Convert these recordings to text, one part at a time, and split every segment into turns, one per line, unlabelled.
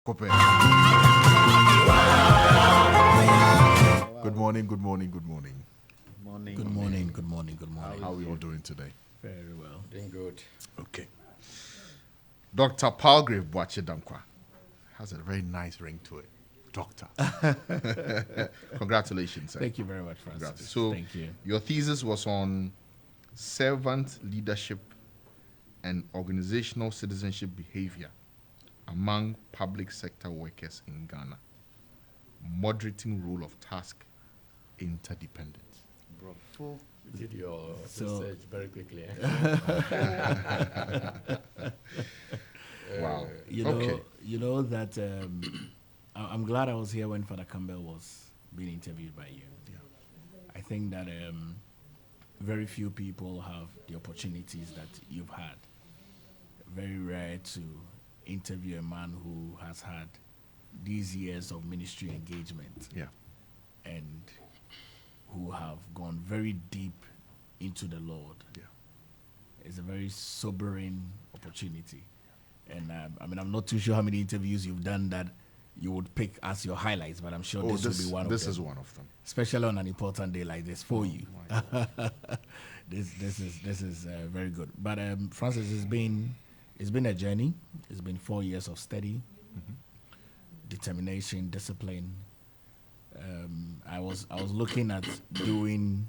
Kope. Good morning, good morning, good morning.
Good morning, good morning, good morning.
How are we all doing today?
Very well.
Doing good.
Okay. Dr. Palgrave Boache Dankwa has a very nice ring to it. Doctor. Congratulations, sir.
Thank you very much, Francis.
So,
thank you.
Your thesis was on servant leadership and organizational citizenship behavior among public sector workers in Ghana. Moderating role of task interdependence.
Bro, you did your research very quickly.
Wow.
You know that I'm glad I was here when Father Campbell was being interviewed by you.
Yeah.
I think that very few people have the opportunities that you've had. Very rare to interview a man who has had these years of ministry engagement.
Yeah.
And who have gone very deep into the Lord.
Yeah.
It's a very sobering opportunity. And I'm not too sure how many interviews you've done that you would pick as your highlights, but I'm sure this will be one of them.
This is one of them.
Especially on an important day like this for you. This is very good. But Francis, it's been a journey. It's been 4 years of study, determination, discipline. I was looking at doing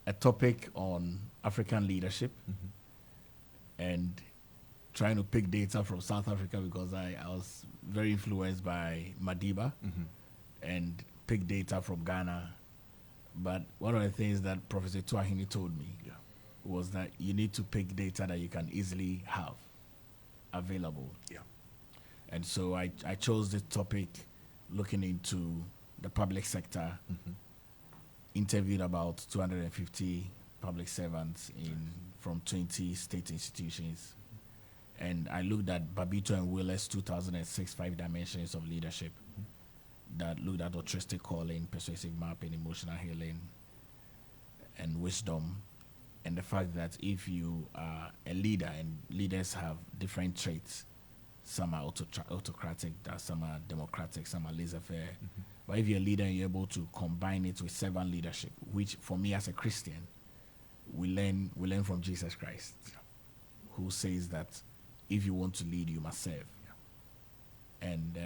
a topic on African leadership and trying to pick data from South Africa because I was very influenced by Madiba and pick data from Ghana. But one of the things that Professor Tuahini told me was that you need to pick data that you can easily have available.
Yeah.
And so I chose this topic looking into the public sector, interviewed about 250 public servants from 20 state institutions. And I looked at Babito and Willis' 2006 5 dimensions of leadership that looked at altruistic calling, persuasive mapping, emotional healing, and wisdom. And the fact that if you are a leader, and leaders have different traits, some are autocratic, some are democratic, some are laissez-faire. But if you're a leader and you're able to combine it with servant leadership, which for me as a Christian, we learn from Jesus Christ, who says that if you want to lead, you must serve. And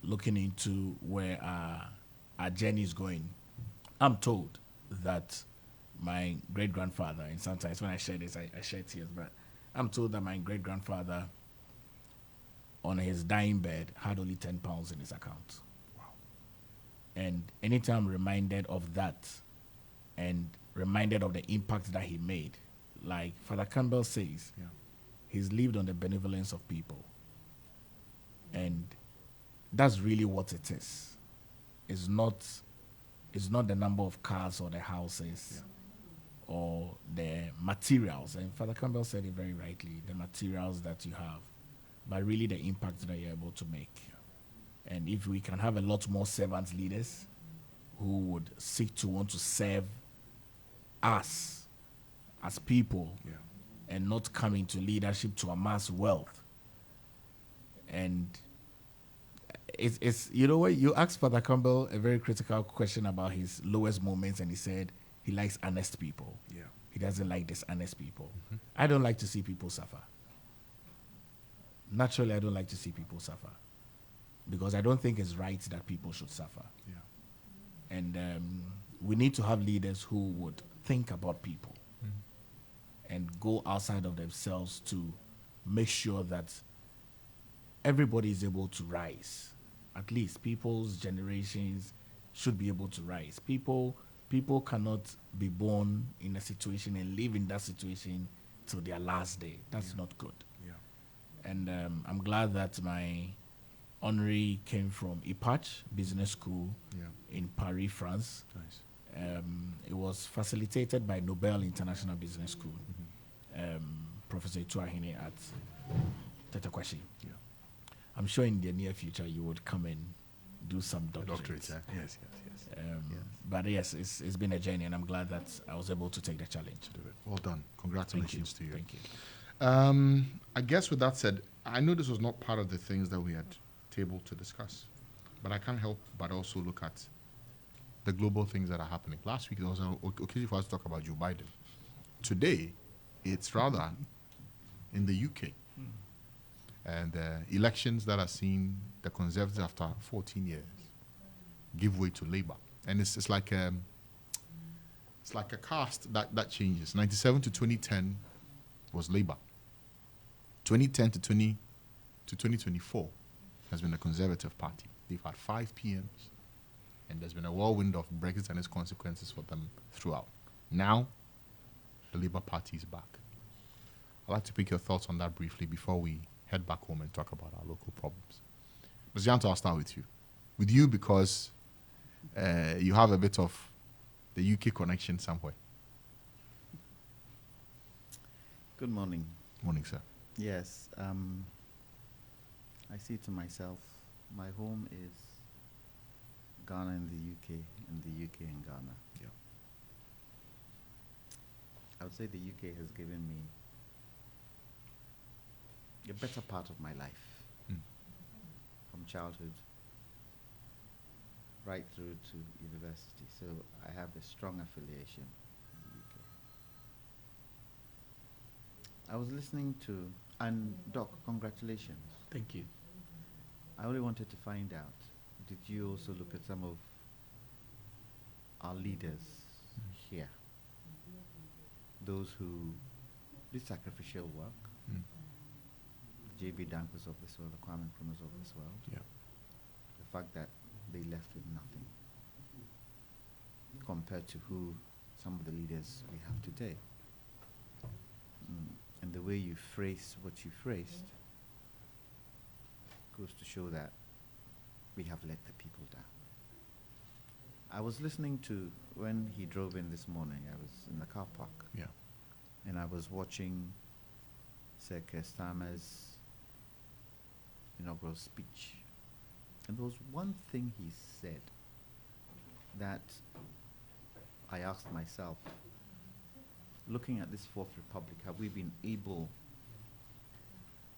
looking into where our journey is going, I'm told that my great-grandfather, and sometimes when I share this, I share tears, but I'm told that my great-grandfather on his dying bed had only 10 pounds in his account.
Wow.
And anytime I'm reminded of that and reminded of the impact that he made, like Father Campbell says, he's lived on the benevolence of people. And that's really what it is. It's not the number of cars or the houses or the materials. And Father Campbell said it very rightly, the materials that you have, but really the impact that you're able to make. And if we can have a lot more servant leaders who would seek to want to serve us as people and not come into leadership to amass wealth. And it's you know what, you asked Father Campbell a very critical question about his lowest moments, and he said he likes honest people.
Yeah.
He doesn't like dishonest people. I don't like to see people suffer. Naturally, I don't like to see people suffer because I don't think it's right that people should suffer.
Yeah.
And we need to have leaders who would think about people and go outside of themselves to make sure that everybody is able to rise. At least people's generations should be able to rise. People cannot be born in a situation and live in that situation till their last day. That's not good.
Yeah.
And I'm glad that my honorary came from IPACH Business School in Paris, France.
Nice.
It was facilitated by Nobel International Business School, Professor Tuahini at Tetakwashi.
Yeah.
I'm sure in the near future you would come and do some doctorates.
Yes.
But yes, it's been a journey, and I'm glad that I was able to take the challenge.
To do it. Well done. Congratulations to you.
Thank you.
I guess with that said, I know this was not part of the things that we had table to discuss. But I can't help but also look at the global things that are happening. Last week, there was an occasion for us to talk about Joe Biden. Today, it's rather in the UK. And elections that are seen the Conservatives after 14 years give way to Labour. And it's like a cast that changes. 97 to 2010 was Labour. 2010 to 2024 has been the Conservative Party. They've had 5 PMs, and there's been a whirlwind of Brexit and its consequences for them throughout. Now, the Labour Party is back. I'd like to pick your thoughts on that briefly before we head back home and talk about our local problems. Ms. Janto, I'll start with you. With you because you have a bit of the UK connection somewhere.
Good morning.
Morning, sir.
Yes, I see to myself, my home is Ghana and the UK, and the UK and Ghana.
Yeah.
I would say the UK has given me a better part of my life, from childhood right through to university. So I have a strong affiliation in the UK. I was listening to, and Doc, congratulations.
Thank you.
I only wanted to find out, did you also look at some of our leaders here? Those who did sacrificial work, the J.B. Dankers of this world, the Kwame Nkrumahs of this world.
Yeah.
The fact that they left with nothing compared to who some of the leaders we have today. And the way you phrase what you phrased goes to show that we have let the people down. I was listening to, when he drove in this morning, I was in the car park.
Yeah.
And I was watching Sir Keir Starmer's inaugural speech. And there was one thing he said that I asked myself, looking at this Fourth Republic, have we been able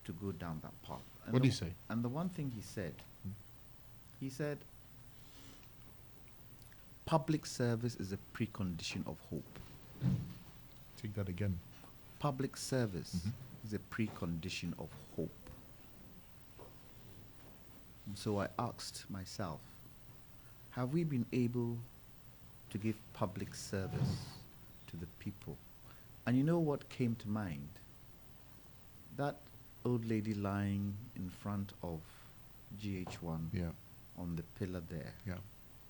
to go down that path? And
What did he say?
And the one thing he said, public service is a precondition of hope.
Take that again.
Public service is a precondition of hope. And so I asked myself, have we been able to give public service to the people? And you know what came to mind? That old lady lying in front of GH1
Yeah.
on the pillar there.
Yeah.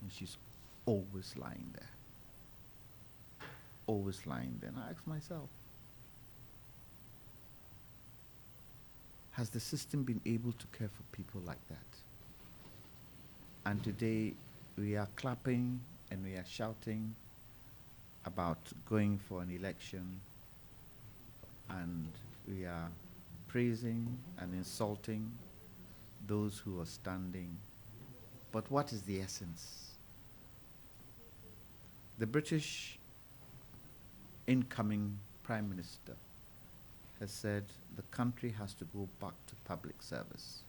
And she's always lying there. Always lying there. And I asked myself, has the system been able to care for people like that? And today we are clapping and we are shouting about going for an election, and we are praising and insulting those who are standing. But what is the essence? The British incoming Prime Minister has said the country has to go back to public service,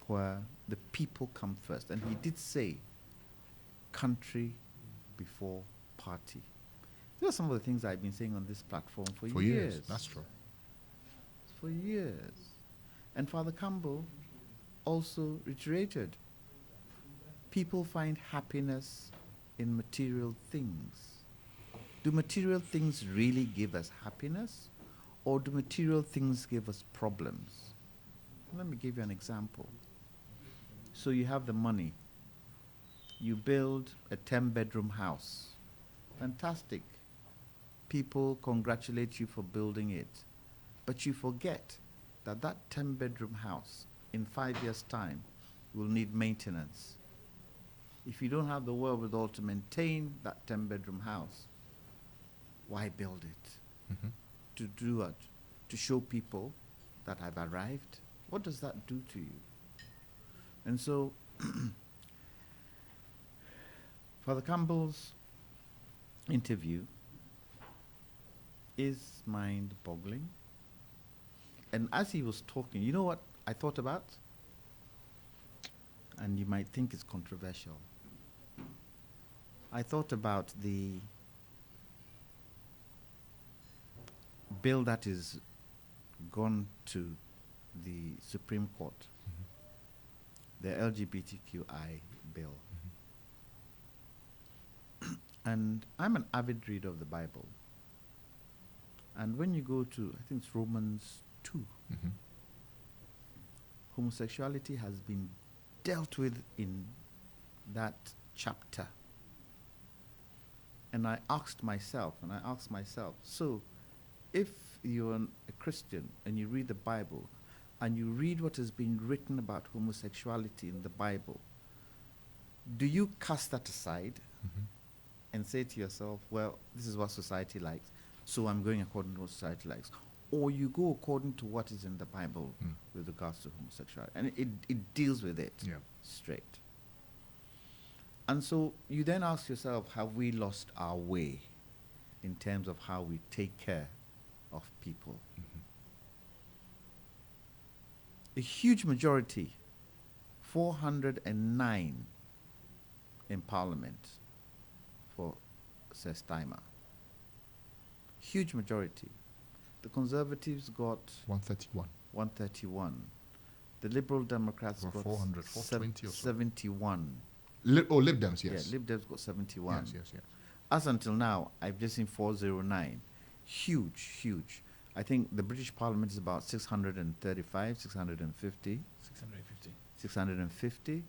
where the people come first. And he did say, country before party. These are some of the things I've been saying on this platform for years.
That's true.
For years. And Father Campbell also reiterated, people find happiness in material things. Do material things really give us happiness, or do material things give us problems? Let me give you an example. So you have the money. You build a 10-bedroom house. Fantastic. People congratulate you for building it. But you forget that that 10-bedroom house, in 5 years' time, will need maintenance. If you don't have the wherewithal to maintain that 10-bedroom house, why build it? To do what? To show people that I've arrived? What does that do to you? And so, Father Campbell's interview is mind-boggling. And as he was talking, you know what I thought about? and you might think it's controversial. I thought about the bill that is gone to the Supreme Court, the LGBTQI bill. And I'm an avid reader of the Bible. And when you go to, I think it's Romans 2, homosexuality has been dealt with in that chapter. And I asked myself, so if you're a Christian and you read the Bible and you read what has been written about homosexuality in the Bible, do you cast that aside and say to yourself, well, this is what society likes, so I'm going according to what society likes? Or you go according to what is in the Bible with regards to homosexuality, and it deals with it straight. And so you then ask yourself, have we lost our way in terms of how we take care of people? A huge majority, 409 in Parliament for Starr. Huge majority. The Conservatives got
131.
131. The Liberal Democrats
About
got
400, 420 or so.
71.
Lib Dems, yes.
Yeah, Lib Dems got 71.
Yes.
As until now, I've just seen 409. Huge. I think the British Parliament is about 635, 650.
650.
650.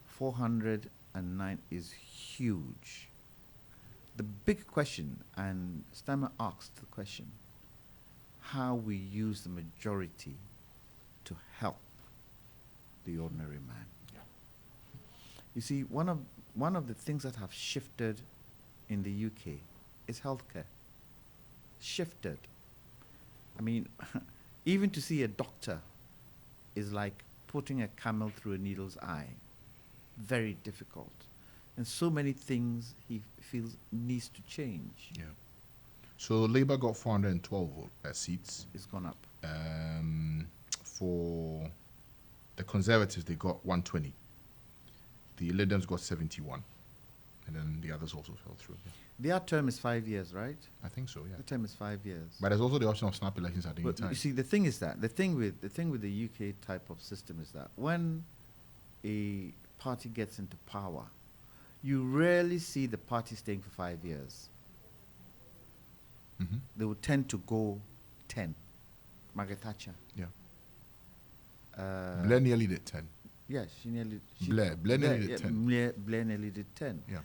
409 is huge. The big question, and Starr asked the question, how we use the majority to help the ordinary man. You see, one of the things that have shifted in the UK is healthcare. Shifted. I mean, even to see a doctor is like putting a camel through a needle's eye. Very difficult. And so many things he feels needs to change.
Yeah. So Labour got 412 seats.
It's gone up.
For the Conservatives, they got 120. The Lib Dems got 71. And then the others also fell through. Yeah.
Their term is 5 years, right?
I think so, yeah.
The term is 5 years.
But there's also the option of snap elections at any
But
time.
you see, the thing is that the thing with the UK type of system is that when a party gets into power, you rarely see the party staying for 5 years. They would tend to go 10. Margaret Thatcher.
Yeah. Blair nearly did 10.
Yeah, she nearly.
Blair nearly did 10.
Blair nearly did 10.
Yeah.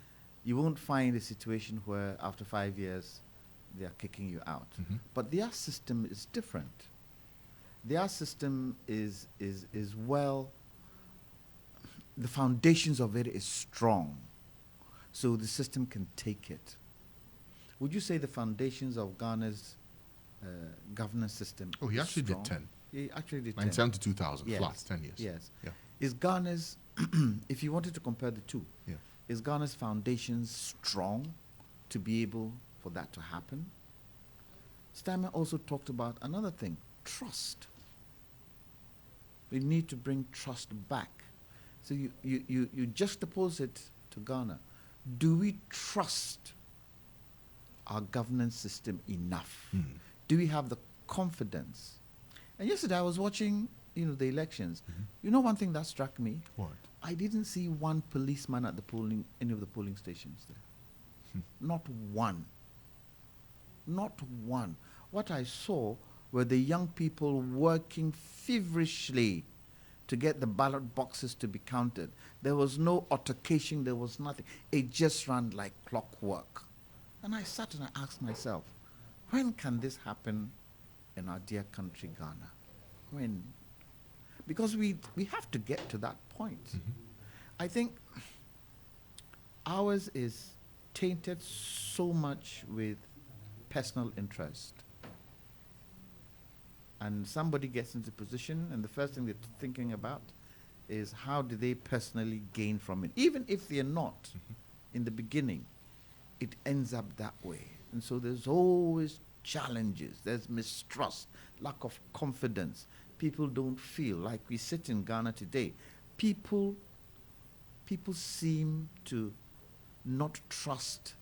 You won't find a situation where after 5 years they are kicking you out. But their system is different. Their system is well. The foundations of it is strong, so the system can take it. Would you say the foundations of Ghana's governance system?
Oh, he
is
actually
strong?
did 10.
He actually did 10.
97 to 2000,
Yes.
flat, 10 years.
Yes.
Yeah.
Is Ghana's, if you wanted to compare the two,
Yeah.
is Ghana's foundations strong to be able for that to happen? Starr also talked about another thing, trust. We need to bring trust back. So you juxtapose it to Ghana. Do we trust our governance system enough? Do we have the confidence? And yesterday I was watching, the elections. You know one thing that struck me?
What?
I didn't see one policeman at any of the polling stations there. Not one. Not one. What I saw were the young people working feverishly to get the ballot boxes to be counted. There was no altercation, there was nothing. It just ran like clockwork. And I sat and I asked myself, when can this happen in our dear country, Ghana? When? Because we have to get to that point. I think ours is tainted so much with personal interest. And somebody gets into position, and the first thing they're thinking about is how do they personally gain from it. Even if they're not in the beginning, it ends up that way. And so there's always challenges. There's mistrust, lack of confidence. People don't feel like we sit in Ghana today. People people seem to not trust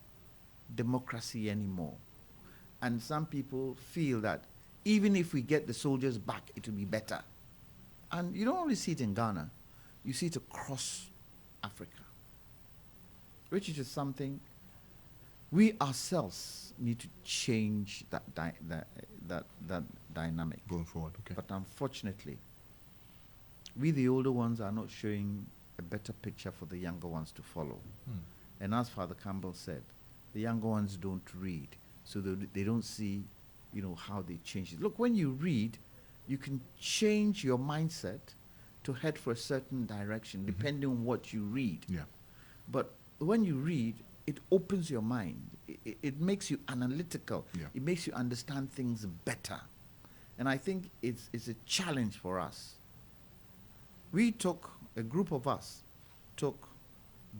democracy anymore. And some people feel that even if we get the soldiers back, it will be better. And you don't only see it in Ghana, you see it across Africa, which is just something we ourselves need to change that dynamic.
Going forward, okay.
But unfortunately, we the older ones are not showing a better picture for the younger ones to follow. And as Father Campbell said, the younger ones don't read, so they don't see, how they change it. Look, when you read, you can change your mindset to head for a certain direction, depending on what you read.
Yeah.
But when you read, it opens your mind. It makes you analytical.
Yeah.
It makes you understand things better. And I think it's a challenge for us. A group of us took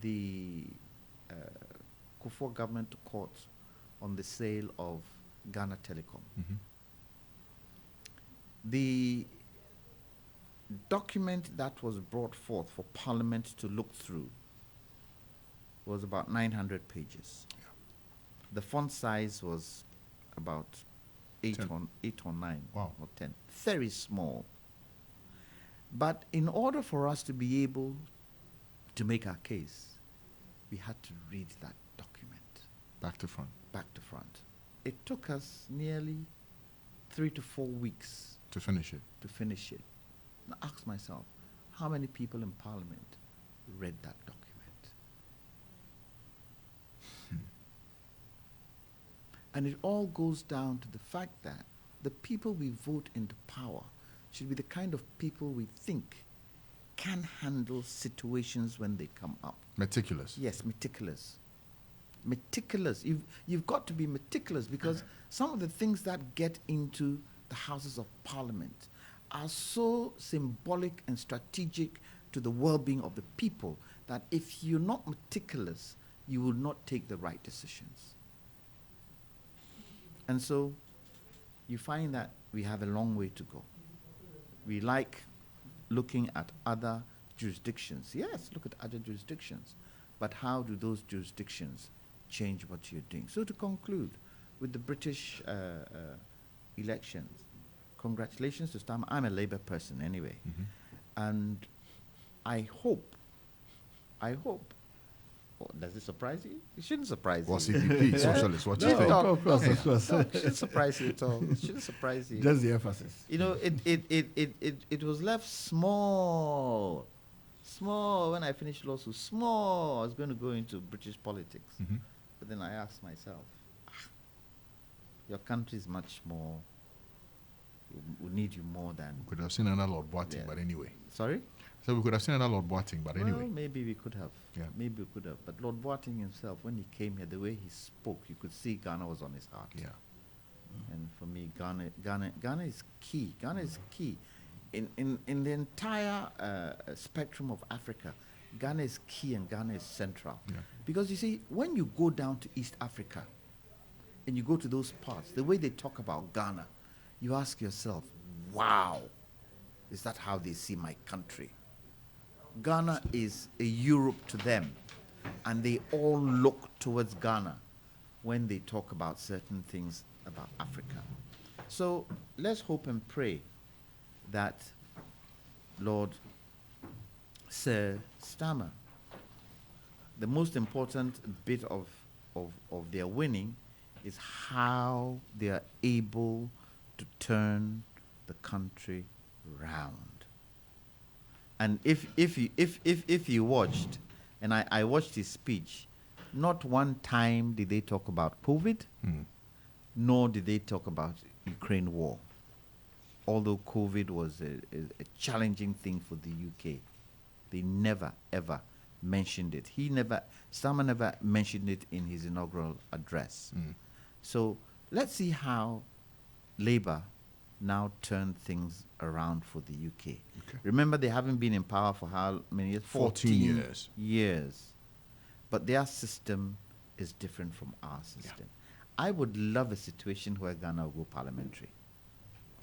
the Kufuor government to court on the sale of Ghana Telecom. The document that was brought forth for Parliament to look through was about 900 pages.
Yeah.
The font size was about 8 or 9
Wow.
or 10. Very small. But in order for us to be able to make our case, we had to read that document
Back to front.
back to front. It took us nearly 3 to 4 weeks
To finish it.
to finish it. Now ask myself, how many people in Parliament read that document? And it all goes down to the fact that the people we vote into power should be the kind of people we think can handle situations when they come up.
Meticulous.
Yes, meticulous. Meticulous. You've got to be meticulous, because some of the things that get into the Houses of Parliament are so symbolic and strategic to the well-being of the people that if you're not meticulous, you will not take the right decisions. And so you find that we have a long way to go. We like looking at other jurisdictions. Yes, look at other jurisdictions. But how do those jurisdictions change what you're doing? So to conclude, with the British elections, congratulations to Starr. I'm a Labour person anyway. And I hope, does it surprise you? It shouldn't surprise
Well,
you.
CPP, socialist, what do you
No,
think?
of course.
No, it shouldn't surprise you at all. It shouldn't surprise you.
Just the emphasis.
It was left small when I finished law school. Small. I was going to go into British politics, but then I asked myself, your country is much more. We need you more than.
We could have seen another Lord Boating,
Yeah.
but anyway.
Sorry.
So we could have seen another Lord Boating, but anyway.
Well, maybe we could have.
Yeah.
Maybe we could have. But Lord Boating himself, when he came here, the way he spoke, you could see Ghana was on his heart.
Yeah.
And for me, Ghana is key. Ghana is key. In the entire spectrum of Africa, Ghana is key and Ghana is central.
Yeah.
Because you see, when you go down to East Africa and you go to those parts, the way they talk about Ghana, you ask yourself, wow, is that how they see my country? Ghana is a Europe to them, and they all look towards Ghana when they talk about certain things about Africa. So let's hope and pray that Lord Sir Starmer, the most important bit of their winning is how they are able to turn the country round. And if you watched, and I watched his speech, not one time did they talk about COVID, nor did they talk about Ukraine war. Although COVID was a challenging thing for the UK, they never ever mentioned it. Starmer never mentioned it in his inaugural address. So let's see how Labour now turn things around for the UK.
Okay.
Remember, they haven't been in power for how many years?
14
years. But their system is different from our system. I would love a situation where Ghana will go parliamentary.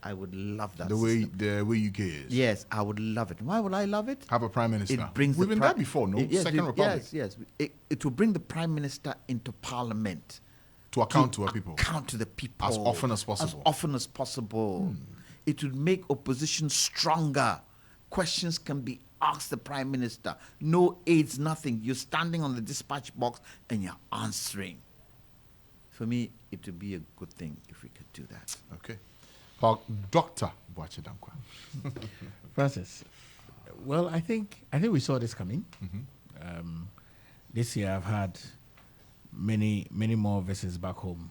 I would love that
The
system.
way UK is.
Yes, I would love it. Why would I love it?
Have a prime minister.
It brings
We've
the
been there before, no?
Yes,
Second Republic.
Yes. It will bring the prime minister into parliament
To account to our people.
account to the people
As often as possible.
As often as possible. It would make opposition stronger. Questions can be asked the prime minister. No aids, nothing. You're standing on the dispatch box and you're answering. For me, it would be a good thing if we could do that.
Okay. Dr. Boache Dankwa.
Francis, well, I think we saw this coming. This year I've had many more visits back home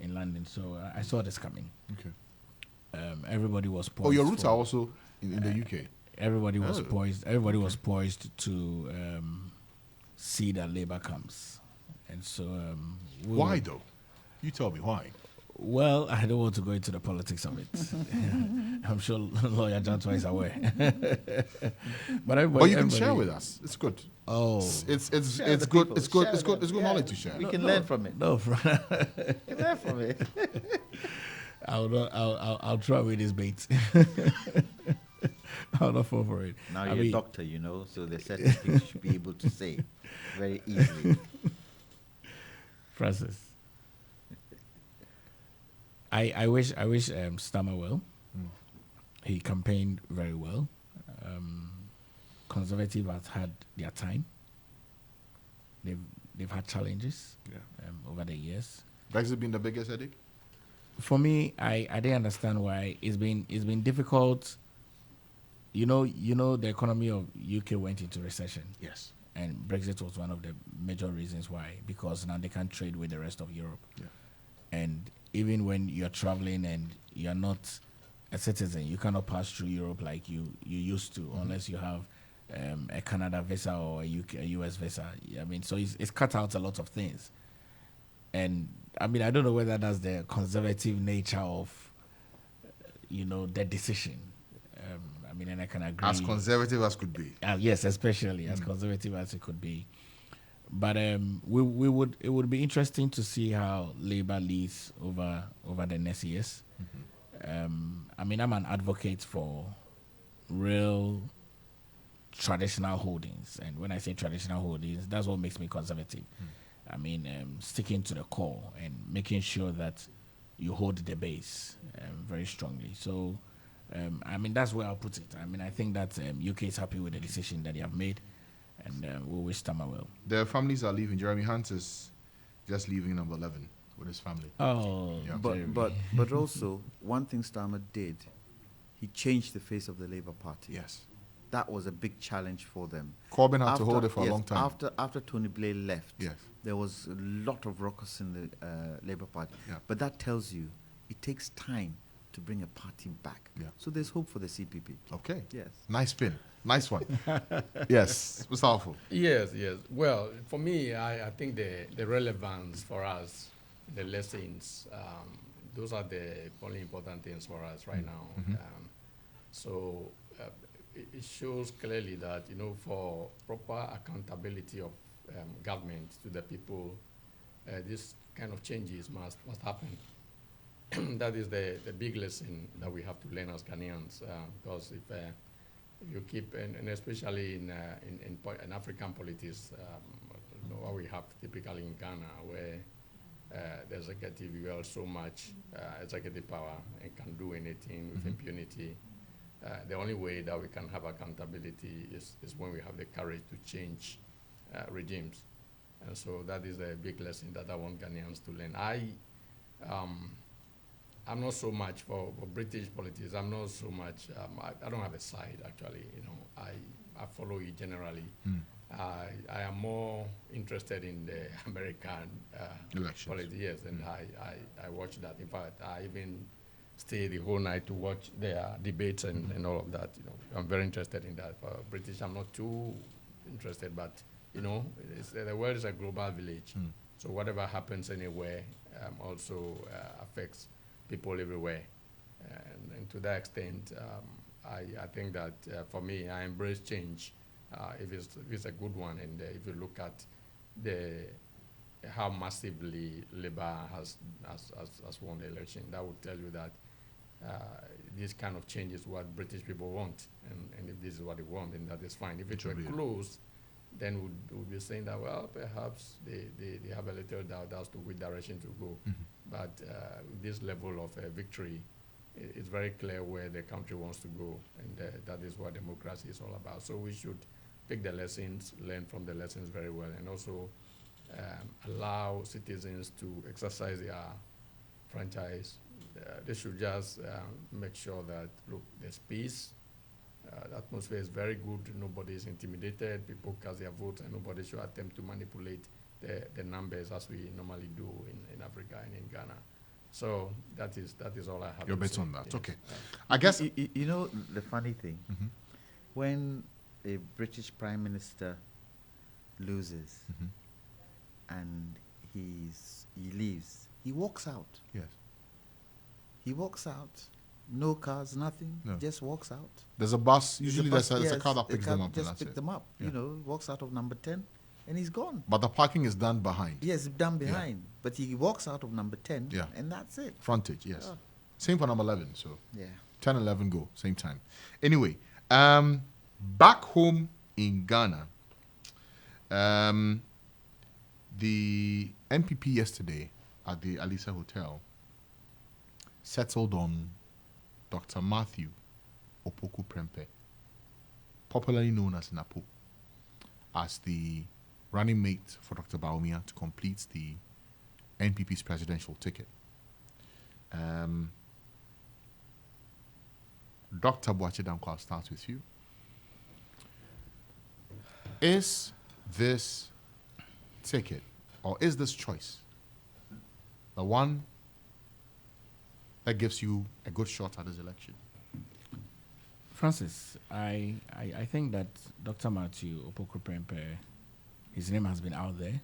in London, so I saw this coming.
Okay.
Everybody was poised.
Oh, your roots are also in the UK.
Everybody was
Oh.
poised. Everybody was poised to see that Labour comes, and so
Why though? You tell me why.
Well, I don't want to go into the politics of it. I'm sure lawyer Jantua is aware. But
you can share with us. It's good.
Oh,
It's
Share the
good.
people.
It's good.
Share
It's good.
them.
It's good
Yeah.
knowledge to share.
We can learn from it.
no,
We can learn from it.
I'll try with this bait. I'll not fall for it.
Now
I
you're
mean,
a doctor, you know, so there's certain things you should be able to say very easily.
Francis. I wish Starmer well. He campaigned very well. Conservative has had their time. They've had challenges over the years.
Brexit been the biggest headache.
For me, I didn't understand why it's been difficult. You know the economy of UK went into recession.
Yes.
And Brexit was one of the major reasons why, because now they can't trade with the rest of Europe.
Yeah.
And even when you're traveling and you're not a citizen, you cannot pass through Europe like you used to, unless you have a Canada visa or a US visa. I mean, so it's cut out a lot of things. And I mean, I don't know whether that's the conservative nature of, the decision. I mean, and I can agree.
As conservative as could be.
Yes, especially as conservative as it could be. But it would be interesting to see how Labour leads over the next years. I mean, I'm an advocate for real traditional holdings, and when I say traditional holdings, that's what makes me conservative. I mean, sticking to the core and making sure that you hold the base very strongly. So, I mean, that's where I'll put it. I mean, I think that UK is happy with the decision that they have made, and we'll wish Starmer well.
Their families are leaving. Jeremy Hunt is just leaving number 11 with his family.
Oh,
Yeah.
But also, one thing Starmer did, he changed the face of the Labour Party.
Yes.
That was a big challenge for them.
Corbyn had to hold it for a
yes,
long time.
After Tony Blair left,
Yes.
there was a lot of ruckus in the Labour Party.
Yeah.
But that tells you it takes time to bring a party back.
Yeah.
So there's hope for the CPP.
Okay.
Yes.
Nice spin. Nice one. Yes. It's powerful.
Yes. Well, for me, I think the relevance for us, the lessons, those are the only important things for us right now. So it shows clearly that, for proper accountability of government to the people, this kind of changes must happen. That is the big lesson that we have to learn as Ghanaians, because if you keep, and especially in African politics, what we have typically in Ghana, where the executive wields so much executive power and can do anything with impunity. The only way that we can have accountability is when we have the courage to change regimes. And so that is a big lesson that I want Ghanaians to learn. I'm not so much for British politics. I'm not so much, I don't have a side, actually. I follow it generally. I am more interested in the American
Elections.
politics, yes, and I watch that. In fact, I even stay the whole night to watch their debates and all of that. I'm very interested in that. For British, I'm not too interested, but the world is a global village. So whatever happens anywhere also affects people everywhere. And to that extent, I think that for me, I embrace change if it's a good one. And if you look at how massively Labour has won the election, that would tell you that this kind of change is what British people want, and if this is what they want, then that is fine. If it were
Should be.
closed, then we'd be saying that, well, perhaps they have a little doubt as to which direction to go. But this level of victory, it's very clear where the country wants to go, and that is what democracy is all about. So we should take the lessons, learn from the lessons very well, and also allow citizens to exercise their franchise. They should just make sure that, look, there's peace. The atmosphere is very good. Nobody is intimidated. People cast their votes, and nobody should attempt to manipulate the numbers as we normally do in Africa and in Ghana. So that is all I have.
Your
to
bets
say.
on that.
Yes.
Okay. I guess.
You know the funny thing, when a British Prime Minister loses and he leaves, he walks out.
Yes.
He walks out. No cars, nothing.
No.
Just walks out.
There's a bus. Usually
bus,
there's a
yes,
car that picks them up. And
Just
that's
pick
it.
them up.
Yeah.
You know, walks out of number 10 and he's gone.
But the parking is done behind.
Yes, done behind. But he walks out of number 10
Yeah.
and that's it.
Frontage, yes.
Yeah.
Same for number 11. So
Yeah.
10, 11 go, same time. Anyway, back home in Ghana, the NPP yesterday at the Alisa Hotel settled on Dr. Matthew Opoku Prempeh, popularly known as Napo, as the running mate for Dr. Bawumia to complete the NPP's presidential ticket. Dr. Boache Danko, I'll start with you. Is this ticket, or is this choice, the one that gives you a good shot at this election?
Francis, I think that Dr. Matthew Opoku Prempeh, his name has been out there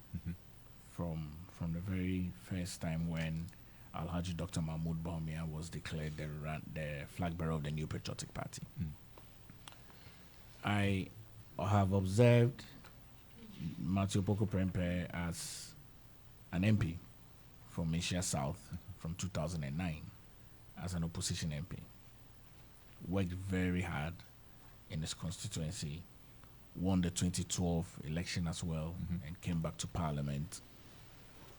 from the very first time when Alhaji Dr. Mahmoud Bawumia was declared the flag bearer of the New Patriotic Party. I have observed Matthew Opoku Prempeh as an MP from Asia South from 2009 as an opposition MP. Worked very hard in his constituency, won the 2012 election as well, and came back to Parliament.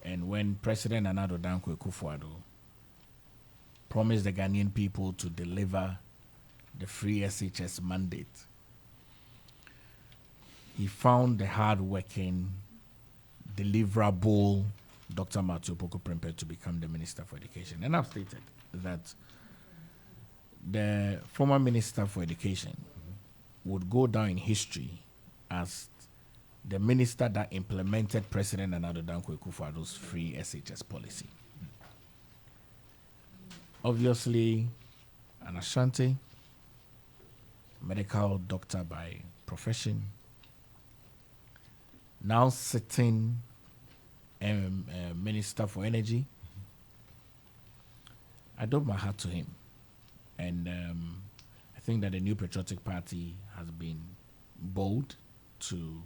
And when President Nana Addo Dankwa Akufo-Addo promised the Ghanaian people to deliver the free SHS mandate, he found the hard-working, deliverable Dr. Matthew Opoku Prempeh to become the Minister for Education. And I've stated that the former Minister for Education would go down in history as the minister that implemented President Nana Addo Dankwa Akufo-Addo's free SHS policy. Obviously, an Ashanti, medical doctor by profession, now sitting Minister for Energy. I doff my hat to him. And I think that the New Patriotic Party has been bold to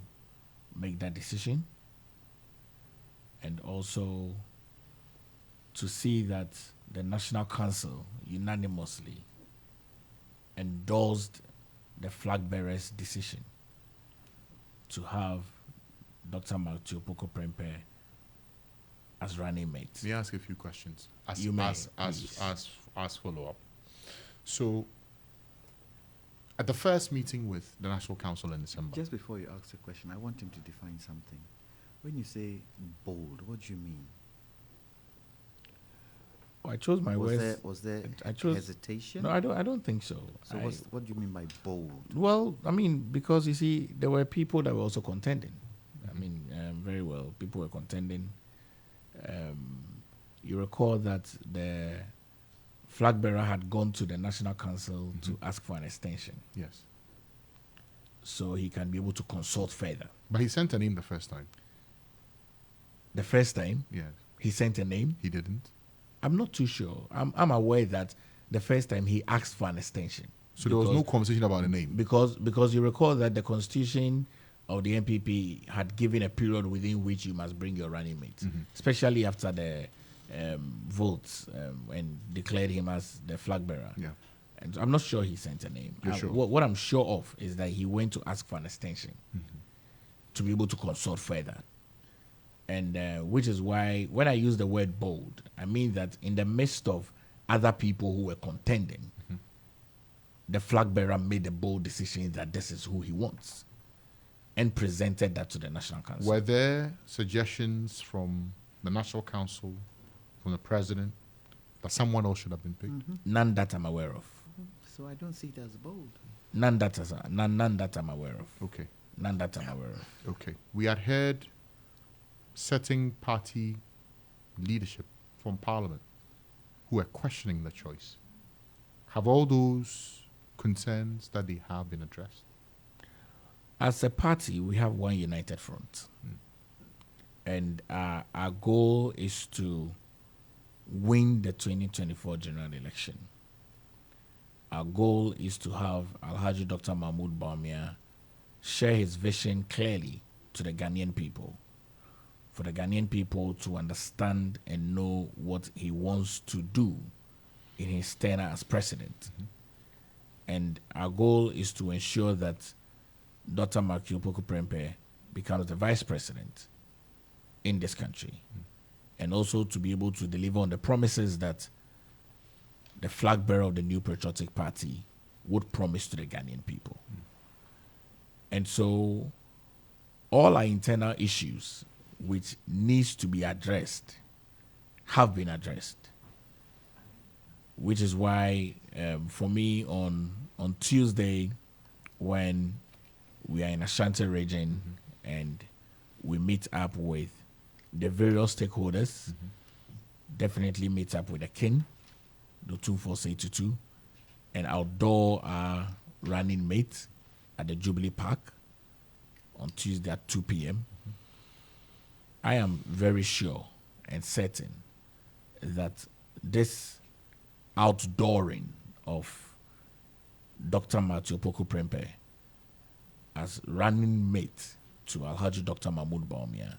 make that decision, and also to see that the National Council unanimously endorsed the flag bearer's decision to have Dr. Matthew Opoku Prempeh as running mate.
Let me ask a few questions as
You may,
as follow up. So, at the first meeting with the National Council in December,
Just before you ask the question, I want him to define something. When you say bold, what do you mean?
I chose my words.
Was there
I chose-
hesitation?
No, I don't think so.
So what do you mean by bold?
Well, I mean, because you see, there were people that were also contending. I mean, very well, people were contending. You recall that the flag bearer had gone to the National Council to ask for an extension,
yes.
so he can be able to consult further.
But he sent a name the first time.
The first time
Yes.
he sent a name,
He didn't.
I'm not too sure. I'm aware that the first time he asked for an extension.
So there was no conversation about a name.
Because you recall that the constitution of the NPP had given a period within which you must bring your running mate, especially after the votes and declared him as the flag bearer.
Yeah.
And I'm not sure he sent a name.
You're sure?
What I'm sure of is that he went to ask for an extension to be able to consult further. And which is why when I use the word bold, I mean that in the midst of other people who were contending, the flag bearer made a bold decision that this is who he wants and presented that to the National Council.
Were there suggestions from the National Council, from the president, that someone else should have been picked?
None that I'm aware of.
So I don't see it as bold.
None that I'm aware of.
Okay.
None that I'm aware of.
Okay. We had heard certain party leadership from Parliament who are questioning the choice. Have all those concerns that they have been addressed?
As a party, we have one united front. And our goal is to win the 2024 general election. Our goal is to have Alhaji Dr. Mahmoud Bawumia share his vision clearly to the Ghanaian people, for the Ghanaian people to understand and know what he wants to do in his tenure as president. And our goal is to ensure that Dr. Makio Poku Prempeh becomes the vice president in this country, and also to be able to deliver on the promises that the flag bearer of the New Patriotic Party would promise to the Ghanaian people. And so all our internal issues which needs to be addressed have been addressed, which is why for me on Tuesday, when we are in Ashanti region and we meet up with the various stakeholders, definitely meet up with the king, the 24822, and outdoor our running mate at the Jubilee Park on Tuesday at 2 p.m. I am very sure and certain that this outdooring of Dr. Matthew Poku Prempeh as running mate to Alhaji Dr. Mahmoud Bawumia,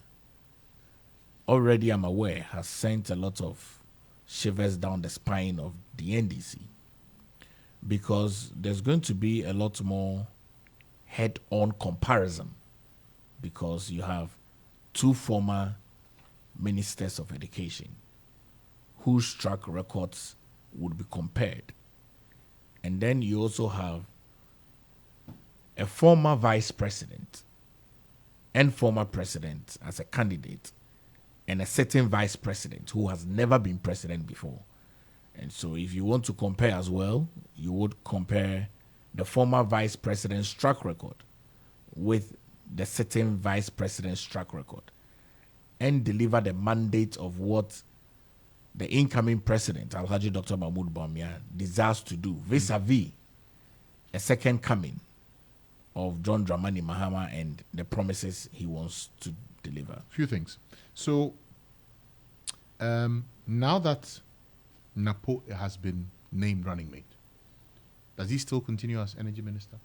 already I'm aware has sent a lot of shivers down the spine of the NDC, because there's going to be a lot more head-on comparison, because you have two former ministers of education whose track records would be compared. And then you also have a former vice president and former president as a candidate, and a certain vice president who has never been president before. And so if you want to compare as well, you would compare the former vice president's track record with the certain vice president's track record, and deliver the mandate of what the incoming president, Alhaji Dr. Mahmoud Bawumia, desires to do vis-a-vis a second coming of John Dramani Mahama and the promises he wants to deliver.
Few things. So, now that Napo has been named running mate, does he still continue as energy minister?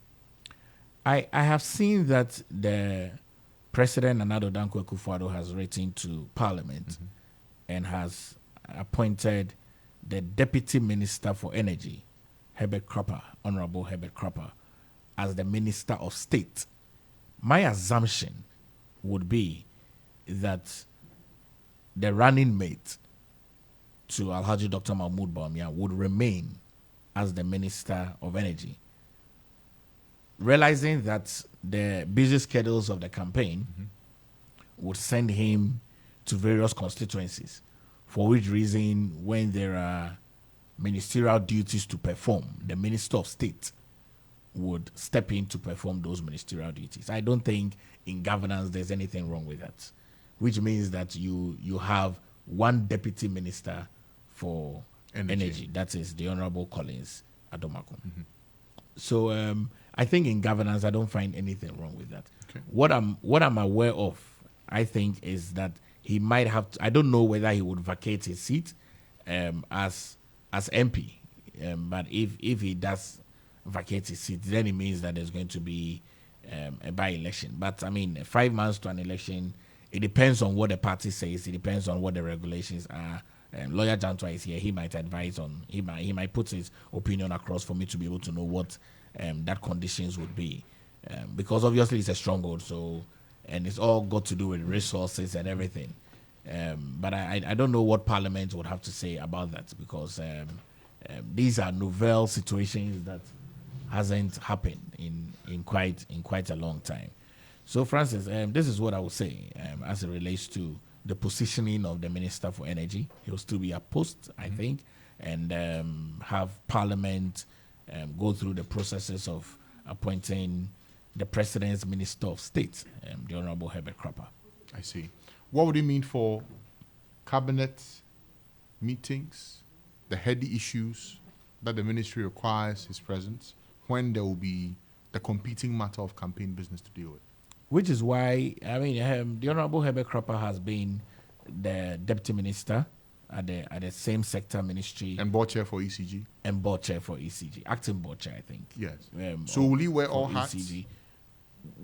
I have seen that the President Nana Addo Dankwa Akufo-Addo has written to Parliament and has appointed the Deputy Minister for Energy, Herbert Cropper, Honorable Herbert Cropper, as the Minister of State. My assumption would be that the running mate to Alhaji Dr. Mahmoud Bawumia would remain as the Minister of Energy, realizing that the busy schedules of the campaign would send him to various constituencies, for which reason when there are ministerial duties to perform, the Minister of State would step in to perform those ministerial duties. I don't think in governance there's anything wrong with that, which means that you have one deputy minister for energy. That is the Honorable Collins Adomako. So I think in governance I don't find anything wrong with that.
Okay.
What I'm aware of, I think, is that he might have to, I don't know whether he would vacate his seat as MP, but if he does vacate his seat, then it means that there's going to be a by-election. But I mean, 5 months to an election, it depends on what the party says, it depends on what the regulations are, Lawyer Jantwa is here. He might advise on. He might put his opinion across for me to be able to know what that conditions would be, because obviously it's a stronghold. So, and it's all got to do with resources and everything. But I don't know what Parliament would have to say about that, because these are novel situations that hasn't happened in quite a long time. So, Francis, this is what I would say as it relates to the positioning of the Minister for Energy. He'll still be a post, I think, and have Parliament go through the processes of appointing the President's Minister of State, the Honorable Herbert Crapper.
I see. What would it mean for cabinet meetings, the heady issues that the ministry requires his presence, when there will be the competing matter of campaign business to deal with?
Which is why, I mean, the Honorable Herbert Crapper has been the Deputy Minister at the same sector ministry.
And board chair for ECG?
And board chair for ECG. Acting board chair, I think.
Yes. So will he wear all
for
hats?
ECG.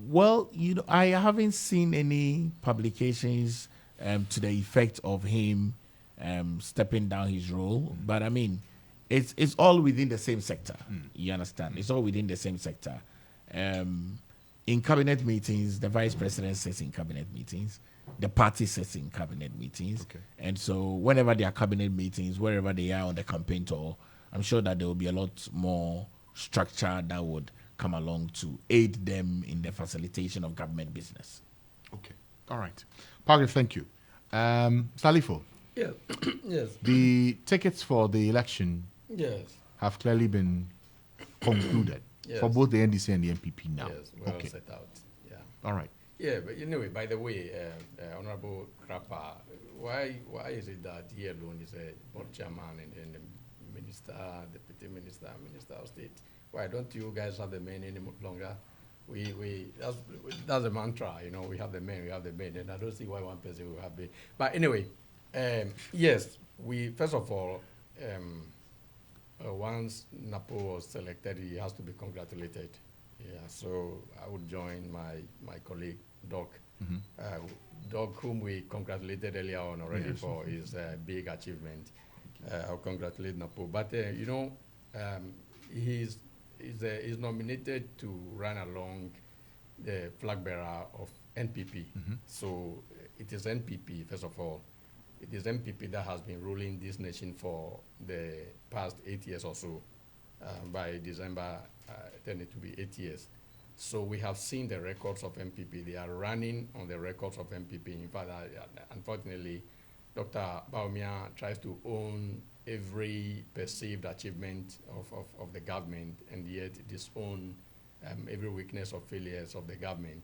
Well, I haven't seen any publications to the effect of him stepping down his role. But I mean, it's all within the same sector. You understand? It's all within the same sector. In cabinet meetings, the vice president sits in cabinet meetings. The party sits in cabinet meetings.
Okay.
And so whenever there are cabinet meetings, wherever they are on the campaign tour, I'm sure that there will be a lot more structure that would come along to aid them in the facilitation of government business.
Okay. All right. Parker, thank you. Salifo,
Yes. Yes.
the tickets for the election
Yes.
have clearly been concluded
Yes.
for both the NDC and the NPP now.
Yes. Well
Okay.
set out. Yeah.
All right.
Yeah, but anyway, by the way, Honorable Crapper, why is it that he alone is a board chairman and then the minister, deputy minister, minister of state? Why don't you guys have the men any longer? That's the mantra, you know. We have the men, and I don't see why one person will have the. But anyway, yes, we first of all, once Napo was selected, he has to be congratulated. Yeah, so I would join my colleague Doc, Doc, whom we congratulated earlier on already for his big achievement. I'll congratulate Napo, but you know, he's nominated to run along the flag bearer of NPP. So it is NPP first of all. It is NPP that has been ruling this nation for the past 8 years or so. By December, tended to be 8 years. So we have seen the records of MPP. They are running on the records of MPP. In fact, unfortunately, Dr. Baumia tries to own every perceived achievement of the government and yet disown every weakness or failures of the government.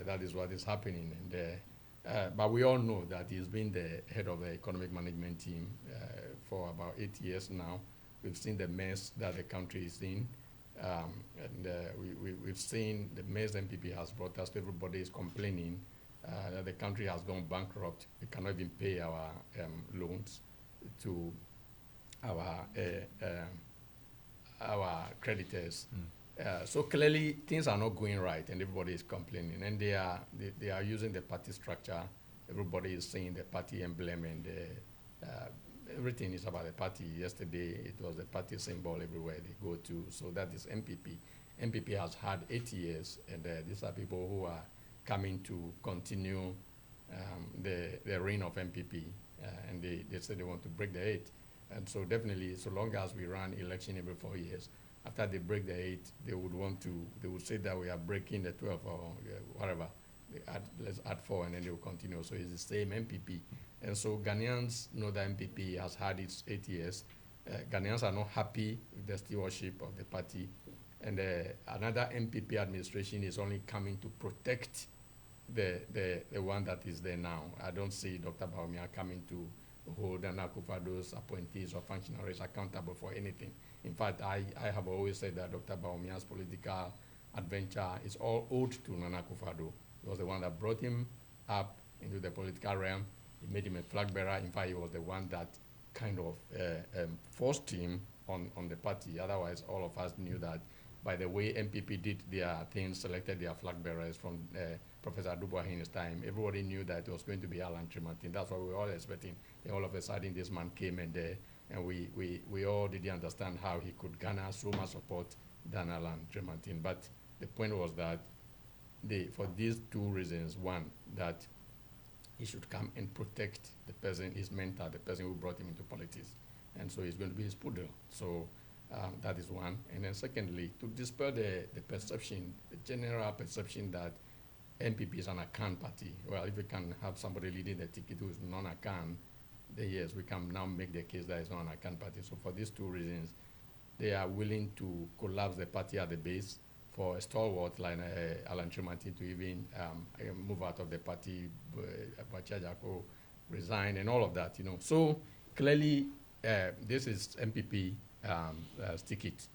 That is what is happening. And but we all know that he's been the head of the economic management team for about 8 years now. We've seen the mess that the country is in. We've seen the mess MPP has brought us. Everybody is complaining that the country has gone bankrupt. We cannot even pay our loans to our creditors. So clearly things are not going right, and everybody is complaining. And they are using the party structure. Everybody is seeing the party emblem, and everything is about the party. Yesterday, it was the party symbol everywhere they go to. So that is MPP. MPP has had 8 years, and these are people who are coming to continue the reign of MPP. And they say they want to break the 8. And so definitely, so long as we run election every 4 years, after they break the 8, they would say that we are breaking the 12 or whatever. Let's add 4, and then they will continue. So it's the same MPP. And so Ghanaians know that MPP has had its 8 years. Ghanaians are not happy with the stewardship of the party. And another MPP administration is only coming to protect the one that is there now. I don't see Dr. Baumia coming to hold Nana Akufo-Addo's appointees or functionaries accountable for anything. In fact, I have always said that Dr. Baumia's political adventure is all owed to Nana Akufo-Addo. He was the one that brought him up into the political realm. He made him a flag bearer. In fact, he was the one that kind of forced him on the party. Otherwise, all of us knew that by the way MPP did their things, selected their flag bearers from Professor Dubois' time. Everybody knew that it was going to be Alan Tremartin. That's what we were all expecting. Then all of a sudden, this man came and we all didn't understand how he could garner so much support than Alan Tremartin. But the point was that for these two reasons, one, that he should come and protect the person, his mentor, the person who brought him into politics. And so he's going to be his poodle. So that is one. And then secondly, to dispel the perception, the general perception that MPP is an account party. Well, if we can have somebody leading the ticket who is non-account, then yes, we can now make the case that it's not an account party. So for these two reasons, they are willing to collapse the party at the base for a stalwart like Alan Tremartin to even move out of the party, Bachajako resign and all of that, So clearly, this is MPP ticket,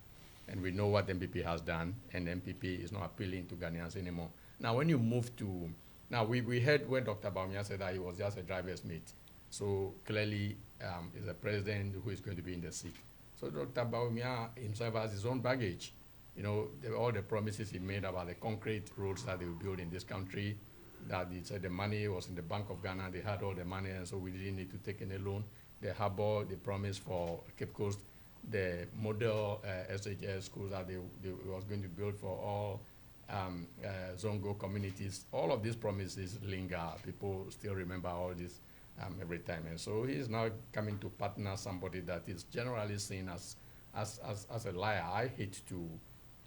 and we know what MPP has done, and MPP is not appealing to Ghanaians anymore. Now, when you move to, now we heard when Dr. Bawumia said that he was just a driver's mate. So clearly, is a president who is going to be in the seat. So Dr. Bawumia himself has his own baggage. All the promises he made about the concrete roads that they will build in this country, that he said the money was in the Bank of Ghana, they had all the money, and so we didn't need to take any loan. The harbor, the promise for Cape Coast, the model SHS schools that they was going to build for all Zongo communities. All of these promises linger. People still remember all this every time. And so he is now coming to partner somebody that is generally seen as a liar. I hate to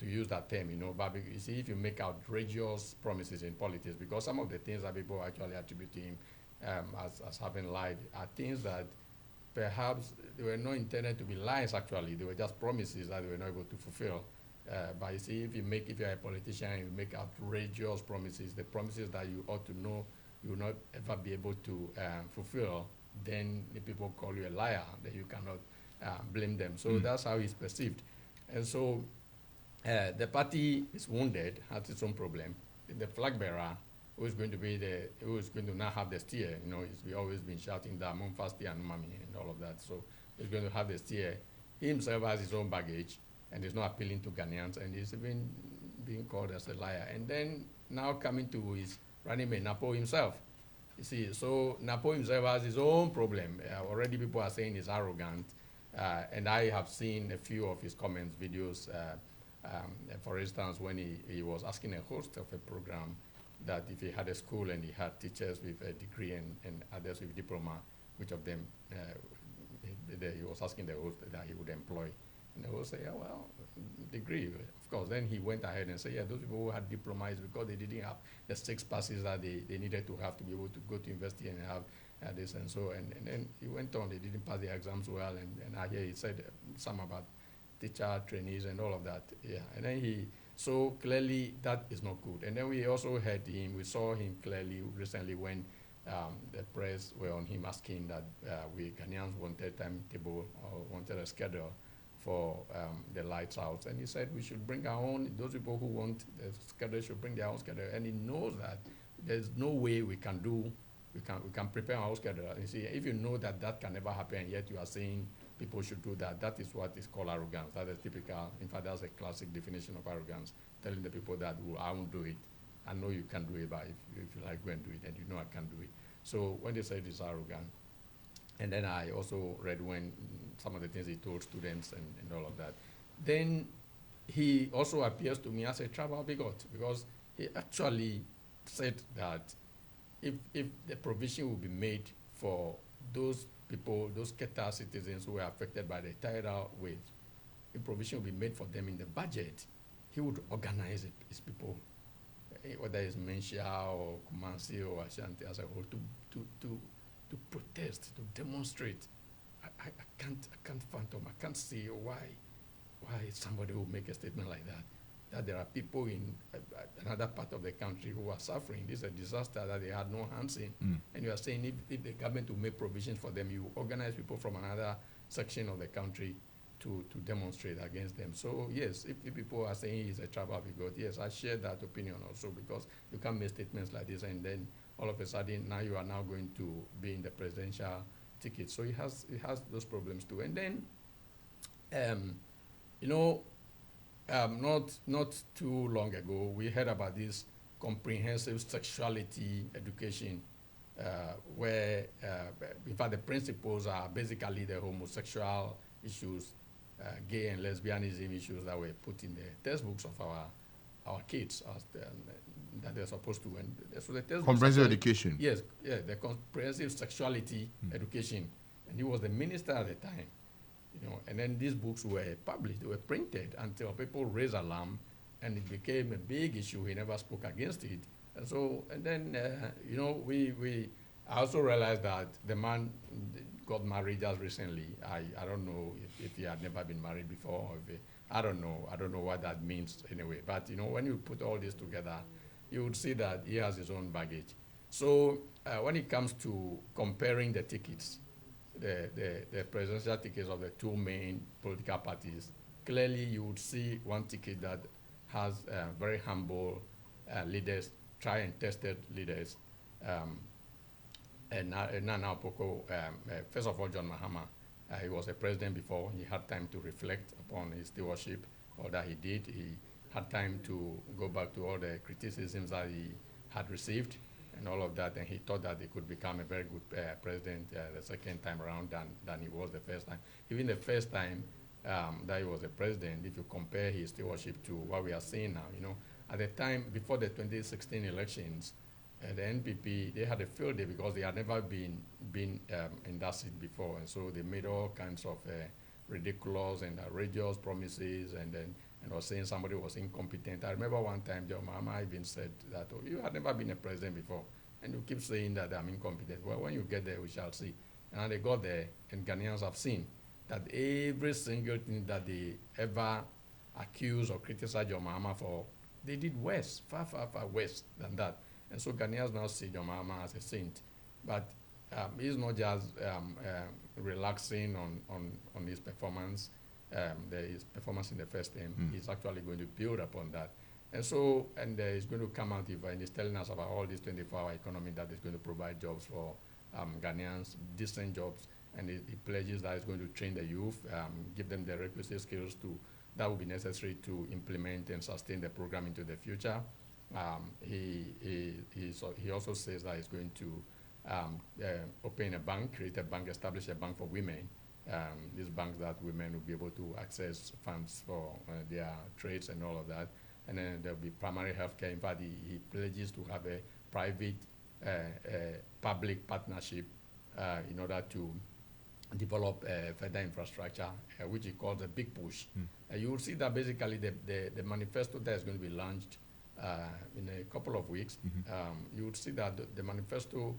use that term, but you see, if you make outrageous promises in politics, because some of the things that people actually attribute to him as having lied are things that perhaps they were not intended to be lies. Actually, they were just promises that they were not able to fulfill. But you see, if you're a politician and you make outrageous promises, the promises that you ought to know you will not ever be able to fulfill, then the people call you a liar, then you cannot blame them. So that's how he's perceived. And so the party is wounded, has its own problem. The flag bearer, who is going to now have the steer, we've always been shouting that Mumfasti and Umami and all of that. So he's going to have the steer. He himself has his own baggage and is not appealing to Ghanaians, and he's even being called as a liar. And then now coming to his running mate, Napo himself. You see, so Napo himself has his own problem. Already people are saying he's arrogant, and I have seen a few of his comments, videos, for instance, when he was asking a host of a program that if he had a school and he had teachers with a degree and others with diploma, which of them he was asking the host that he would employ. And the host said, yeah, well, degree, of course. Then he went ahead and said, yeah, those people who had diplomas because they didn't have the 6 passes that they needed to have to be able to go to university and have this and so. And then he went on, they didn't pass the exams well. And I hear he said some about teacher trainees and all of that. Yeah. And then so clearly that is not good. And then we also heard we saw him clearly recently when the press were on him asking that we Ghanaians wanted a timetable or wanted a schedule for the lights out. And he said we should bring our own, those people who want the schedule should bring their own schedule. And he knows that there's no way we can prepare our own schedule. And you see, if you know that can never happen, and yet you are saying people should do that, that is what is called arrogance. That is typical, in fact, that's a classic definition of arrogance, telling the people that, well, I won't do it. I know you can do it, but if you like, go and do it, and you know I can do it. So when they said it's arrogant, and then I also read when some of the things he told students and all of that. Then he also appears to me as a tribal bigot, because he actually said that if the provision will be made for those people, those Qatar citizens who were affected by the tidal wave, if provision will be made for them in the budget, he would organize his people, whether it's Menchia or Kumasi or Ashanti as a whole, to protest, to demonstrate. I can't fathom, I can't see why somebody would make a statement like that there are people in another part of the country who are suffering. This is a disaster that they had no hands in. And you are saying if the government will make provisions for them, you organize people from another section of the country to demonstrate against them. So yes, if people are saying he's a tribal bigot, yes, I share that opinion also, because you can't make statements like this and then all of a sudden now you are now going to be in the presidential ticket. So it has those problems too. And then, not too long ago, we heard about this comprehensive sexuality education, where, in fact, the principles are basically the homosexual issues, gay and lesbianism issues that were put in the textbooks of our kids that they're supposed to. And so the textbooks
Comprehensive education.
Yes, yeah, the comprehensive sexuality education. And he was the minister at the time, you know. And then these books were published, they were printed until people raised alarm, and it became a big issue. He never spoke against it. And so, and then, you know, I also realized that the man got married just recently. I don't know if he had never been married before, or if I don't know what that means anyway. But, you know, when you put all this together, you would see that he has his own baggage. So when it comes to comparing the tickets, the presidential tickets of the two main political parties, clearly you would see one ticket that has very humble leaders, tried and tested leaders. And Nana Apoko, first of all, John Mahama, he was a president before. He had time to reflect upon his stewardship, all that he did. He had time to go back to all the criticisms that he had received and all of that, and he thought that he could become a very good president the second time around than he was the first time. Even the first time that he was a president, if you compare his stewardship to what we are seeing now, you know, at the time before the 2016 elections, the NPP, they had a field day because they had never been in that seat before, and so they made all kinds of ridiculous and outrageous promises, and was saying somebody was incompetent. I remember one time John Mahama even said that, oh, you had never been a president before, and you keep saying that I'm incompetent. Well, when you get there, we shall see. And they got there, and Ghanaians have seen that every single thing that they ever accused or criticized John Mahama for, they did worse, far, far, far worse than that. And so Ghanaians now see John Mahama as a saint. But he's not just relaxing on his performance, his performance in the first term. He's actually going to build upon that. And so, and he's going to come out and he's telling us about all this 24-hour economy that is going to provide jobs for Ghanaians, decent jobs. And he pledges that he's going to train the youth, give them the requisite skills that will be necessary to implement and sustain the program into the future. He also says that he's going to open a bank, create a bank, establish a bank for women. These banks that women will be able to access funds for their trades and all of that. And then there'll be primary health care. In fact, he pledges to have a private public partnership in order to develop further infrastructure, which he calls a big push. You will see that basically the manifesto that is going to be launched in a couple of weeks. You would see that the manifesto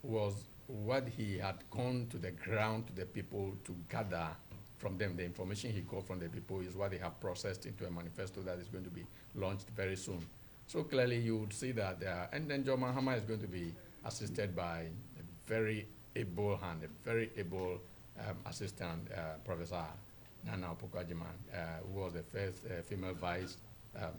was what he had gone to the ground, to the people, to gather from them. The information he got from the people is what they have processed into a manifesto that is going to be launched very soon. So clearly you would see that and then John Mahama is going to be assisted by a very able hand, a very able assistant, Professor Nana Apoko-Agyeman, who was the first female vice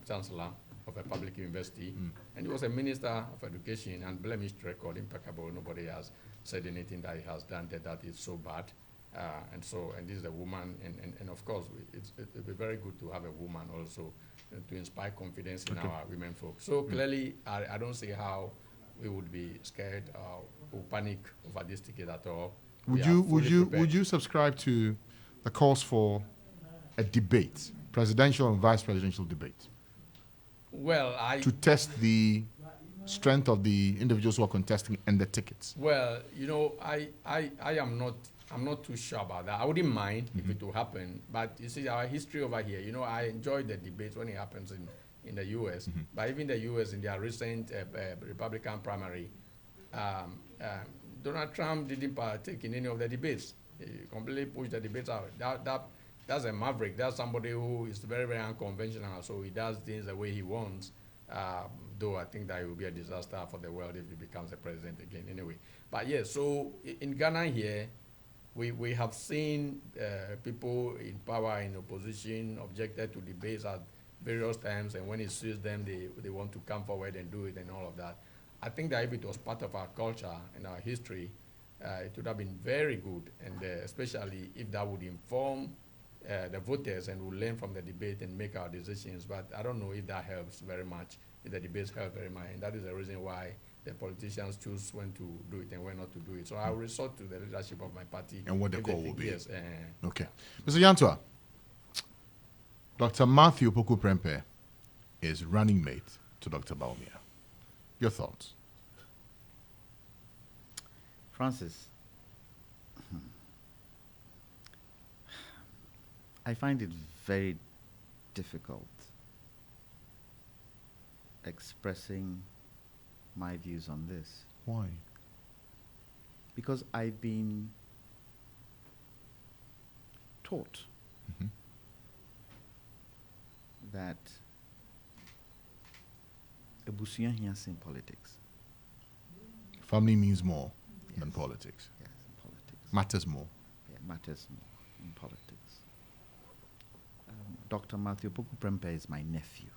chancellor of a public university, and he was a minister of education, and blemished record, impeccable. Nobody has said anything that he has done that is so bad. And this is a woman, and of course, it'd be very good to have a woman also to inspire confidence in our women folks. So clearly, I don't see how we would be scared or panic over this ticket at all.
Would you subscribe to the calls for a debate, presidential and vice presidential debate?
Well,
to test the strength of the individuals who are contesting and the tickets.
Well, you know, I'm not too sure about that. I wouldn't mind if it will happen, but you see our history over here. You know, I enjoy the debates when it happens in the U.S. But even the U.S. in their recent Republican primary, Donald Trump didn't partake in any of the debates. He completely pushed the debates out. That's a maverick. That's somebody who is very, very unconventional, so he does things the way he wants, though I think that it will be a disaster for the world if he becomes a president again anyway. But yeah, so in Ghana here, we have seen people in power, in opposition, objected to debates at various times, and when it suits them, they want to come forward and do it and all of that. I think that if it was part of our culture and our history, it would have been very good, and especially if that would inform the voters and we'll learn from the debate and make our decisions. But I don't know if that helps very much the debates held very much, and that is the reason why the politicians choose when to do it and when not to do it. So I will resort to the leadership of my party.
And what the
if they
call
think
will be.
Yes.
Okay. Mr. Yantua, Dr. Matthew Poku Prempeh is running mate to Dr. Baumia. Your thoughts?
Francis, I find it very difficult expressing my views on this
Why?
because I've been taught
Mhm.
that ebusua hias in politics.
Family means more than
Yes.
politics.
Yes, in politics.
Matters more.
Yeah, matters more in politics. Dr. Matthew Poku Prempeh is my nephew.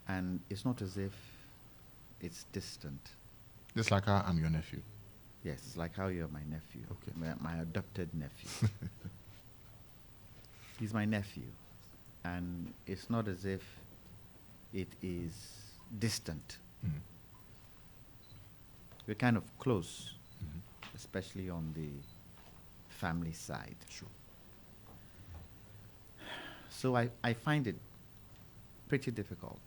And it's not as if it's distant.
Just like I'm your nephew.
Yes, it's like how you're my nephew.
Okay.
My adopted nephew. He's my nephew. And it's not as if it is distant.
Mhm.
We're kind of close,
Mhm.
especially on the family side.
Sure.
So I find it pretty difficult.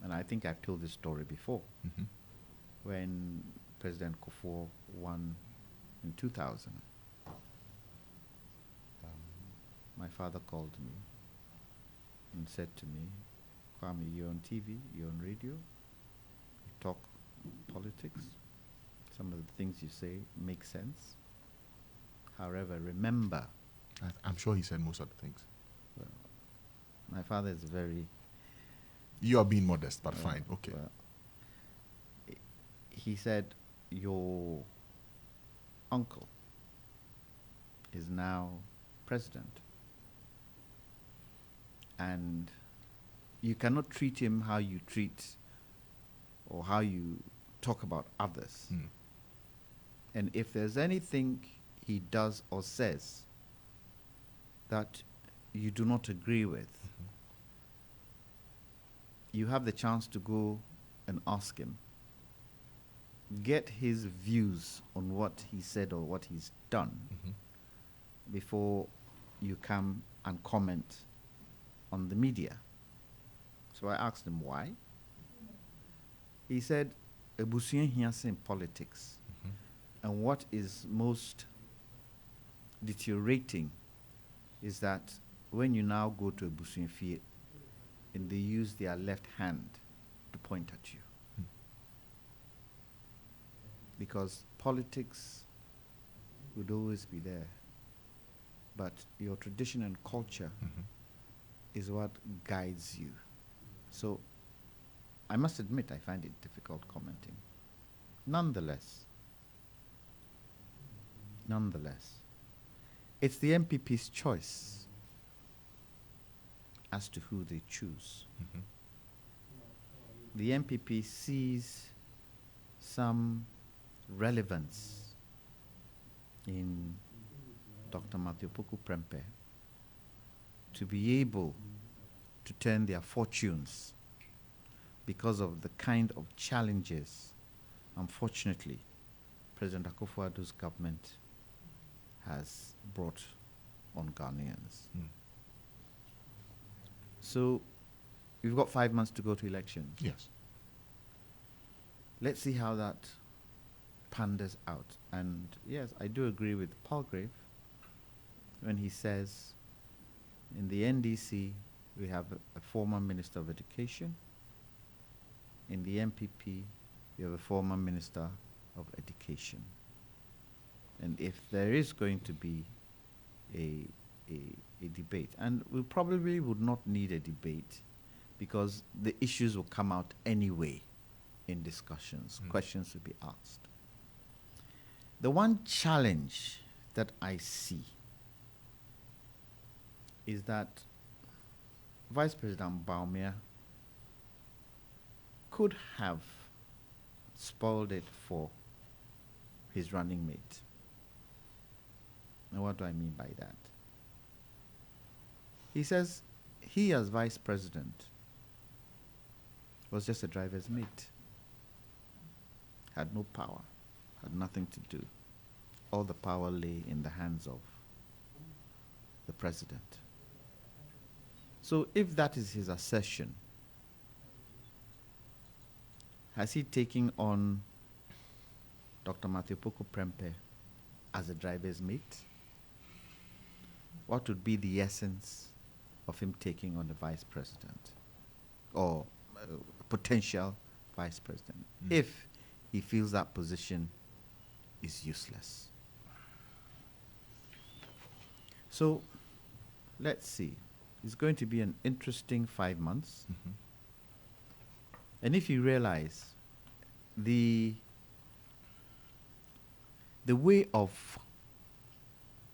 And I think I've told this story before.
Mhm.
When President Kufuor won in 2000, my father called me and said to me, Kwame, you're on TV, you're on radio, you talk politics, some of the things you say make sense. However, remember,
I'm sure he said most of the things.
my father is very...
You are being modest, but fine. Okay.
well, he said, your uncle is now president. And you cannot treat him how you treat or how you talk about others.
Mm.
And if there's anything he does or says that you do not agree with, you have the chance to go and ask him. Get his views on what he said or what he's done
Mhm.
before you come and comment on the media. So I asked him why. He said, "Ebusua hiase in politics."
Mhm.
And what is most deteriorating is that when you now go to Ebusua fie, and they use their left hand to point at you.
Hmm.
Because politics would always be there. But your tradition and culture
Mhm.
is what guides you. So I must admit I find it difficult commenting. Nonetheless, it's the MPP's choice as to who they choose.
Mhm.
The MPP sees some relevance in Dr. Matthew Poku Prempeh to be able to turn their fortunes because of the kind of challenges, unfortunately, President Akufo-Addo's government has brought on Ghanaians.
Mm.
So we've got 5 months to go to elections.
Yes.
Let's see how that panders out. And yes, I do agree with Palgrave when he says in the NDC we have a former Minister of Education. In the MPP we have a former Minister of Education. And if there is going to be a debate, and we probably would not need a debate because the issues will come out anyway in discussions.
Mm.
Questions will be asked. The one challenge that I see is that Vice President Baumia could have spoiled it for his running mate. Now, what do I mean by that? He says he, as vice president, was just a driver's mate, had no power, had nothing to do. All the power lay in the hands of the president. So if that is his assertion, has he taken on Dr. Matthew Poko Prempeh as a driver's mate? What would be the essence of him taking on the vice president or potential vice president if he feels that position is useless? So let's see. It's going to be an interesting 5 months. And if you realize the way of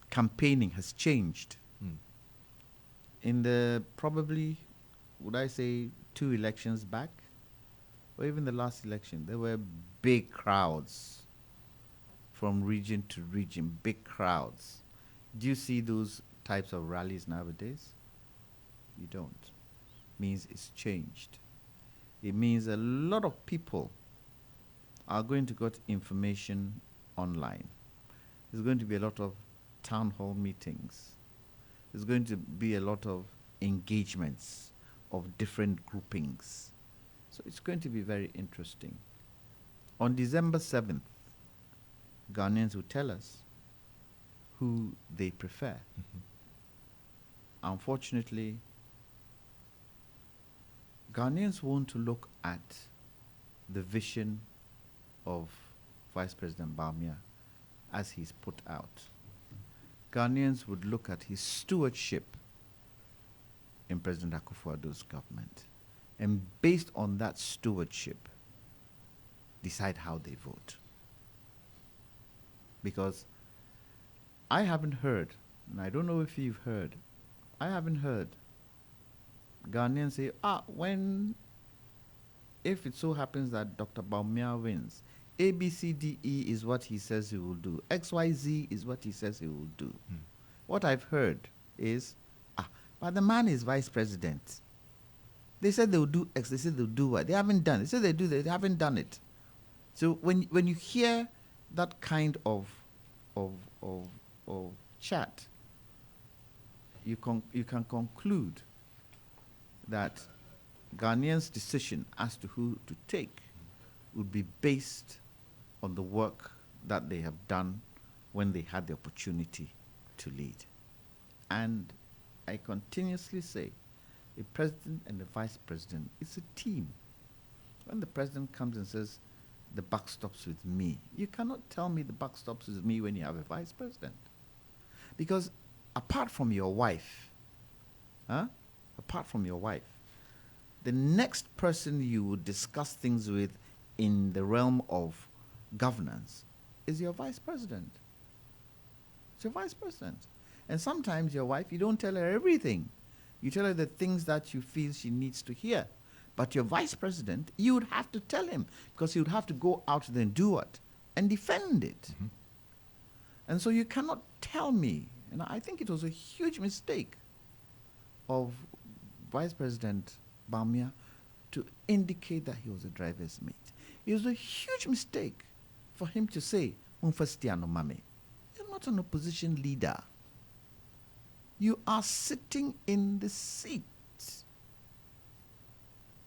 campaigning has changed in the probably, would I say, 2 elections back, or even the last election, there were big crowds from region to region, big crowds. Do you see those types of rallies nowadays? You don't. Means it's changed. It means a lot of people are going to get information online. There's going to be a lot of town hall meetings. There's going to be a lot of engagements of different groupings. So it's going to be very interesting. On December 7th, Ghanaians will tell us who they prefer. Unfortunately, Ghanaians want to look at the vision of Vice President Bawumia as he's put out. Ghanaians would look at his stewardship in President Akufo-Addo's government, and based on that stewardship, decide how they vote. Because I haven't heard, and I don't know if you've heard, I haven't heard Ghanaians say, if it so happens that Dr. Bawumia wins, A, B, C, D, E is what he says he will do. X, Y, Z is what he says he will do. What I've heard is, but the man is vice president. They said they will do X, they said they'll do Y. They haven't done it. They said they do that, they haven't done it. So when you hear that kind of chat, you can conclude that Ghanaians' decision as to who to take would be based on the work that they have done when they had the opportunity to lead. And I continuously say, a president and a vice president is a team. When the president comes and says, the buck stops with me, you cannot tell me the buck stops with me when you have a vice president. Because apart from your wife, the next person you would discuss things with in the realm of governance is your vice president. It's your vice president. And sometimes your wife, you don't tell her everything. You tell her the things that you feel she needs to hear. But your vice president, you would have to tell him, because he would have to go out there and do it and defend it. And so you cannot tell me, and I think it was a huge mistake of Vice President Bawumia to indicate that he was a driver's mate. It was a huge mistake for him to say, Mumfastiano Mame, you're not an opposition leader. You are sitting in the seat.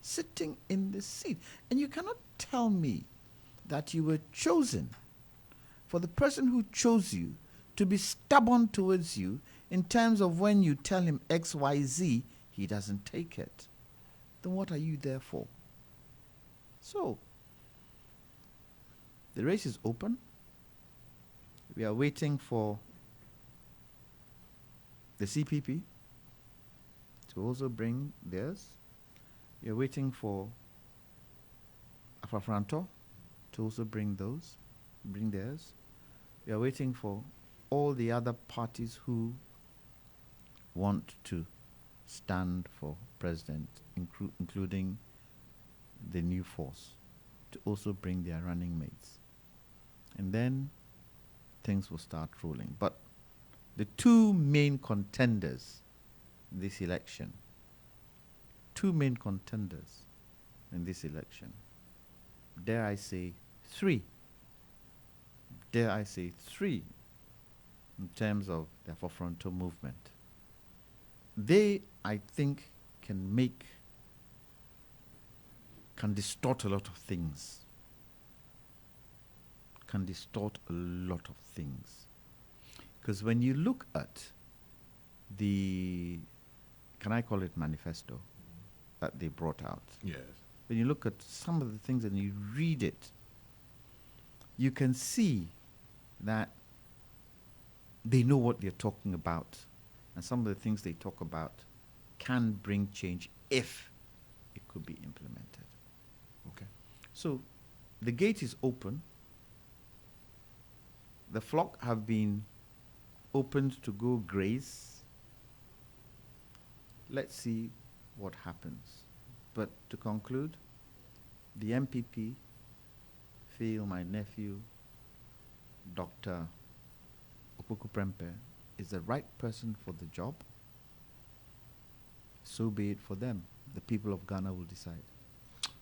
Sitting in the seat. And you cannot tell me that you were chosen for the person who chose you to be stubborn towards you in terms of when you tell him X, Y, Z, he doesn't take it. Then what are you there for? So, the race is open. We are waiting for the CPP to also bring theirs. We are waiting for Afafranto to also bring theirs. We are waiting for all the other parties who want to stand for president, including the new force, to also bring their running mates. And then things will start rolling. But the two main contenders this election, two main contenders in this election, dare I say three, in terms of their forefrontal movement. They, I think, can distort a lot of things. Because when you look at the, can I call it manifesto that they brought out?
Yes.
When you look at some of the things and you read it, you can see that they know what they're talking about. And some of the things they talk about can bring change if it could be implemented.
Okay.
So the gate is open. The flock have been opened to go graze. Let's see what happens. But to conclude, the MPP feel my nephew, Dr. Opoku Prempeh, is the right person for the job. So be it for them. The people of Ghana will decide.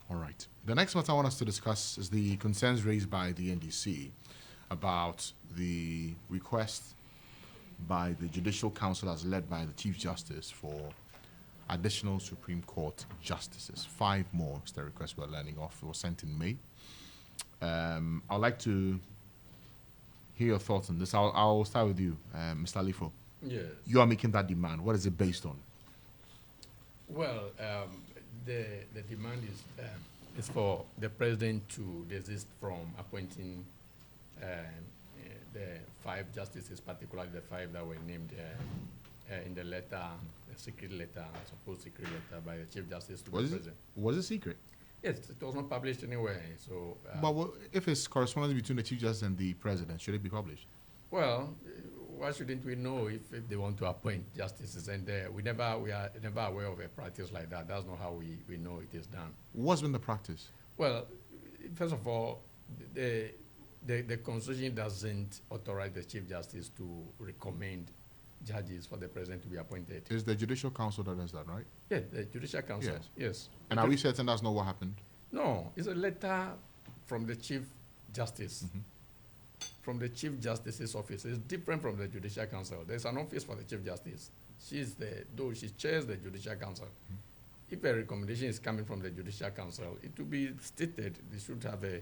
All right. The next matter I want us to discuss is the concerns raised by the NDC about the request by the Judicial Council as led by the Chief Justice for additional Supreme Court justices. 5 more is the request we're learning of. It was sent in May. I'd like to hear your thoughts on this. I'll start with you, Mr. Alifo.
Yes.
You are making that demand. What is it based on?
Well, the demand is for the president to desist from appointing the 5 justices, particularly the 5 that were named in the letter, the secret letter, supposed secret letter by the Chief Justice to the president.
Was it secret?
Yes, it was not published anywhere. So,
But if it's correspondence between the Chief Justice and the President, should it be published?
well, why shouldn't we know if they want to appoint justices? And we are never aware of a practice like that. That's not how we know it is done.
What's been the practice?
Well, first of all, the Constitution doesn't authorize the Chief Justice to recommend judges for the president to be appointed.
It's the Judicial Council that does that, right?
Yeah, the Judicial Council.
Yes.
Yes.
And are we certain that's not what happened?
No, it's a letter from the Chief Justice.
Mhm.
From the Chief Justice's office. It's different from the Judicial Council. There's an office for the Chief Justice. Though she chairs the Judicial Council. If a recommendation is coming from the Judicial Council, it will be stated. They should have a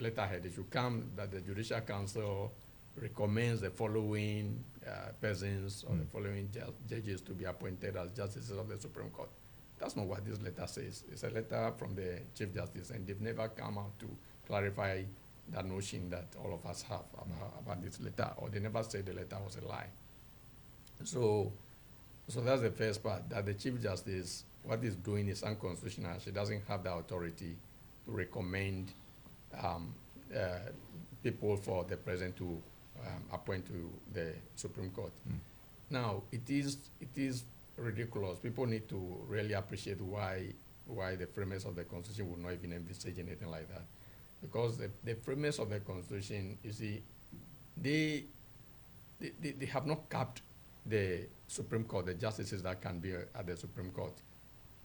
letterhead. It should come that the Judicial Council recommends the following persons or the following judges to be appointed as justices of the Supreme Court. That's not what this letter says. It's a letter from the Chief Justice, and they've never come out to clarify that notion that all of us have about this letter, or they never said the letter was a lie. So that's the first part, that the Chief Justice, what he's doing is unconstitutional. She doesn't have the authority to recommend people for the president to appoint to the Supreme Court. Now, it is ridiculous. People need to really appreciate why the framers of the Constitution would not even envisage anything like that. Because the framers of the Constitution, you see, they have not capped the Supreme Court, the justices that can be at the Supreme Court.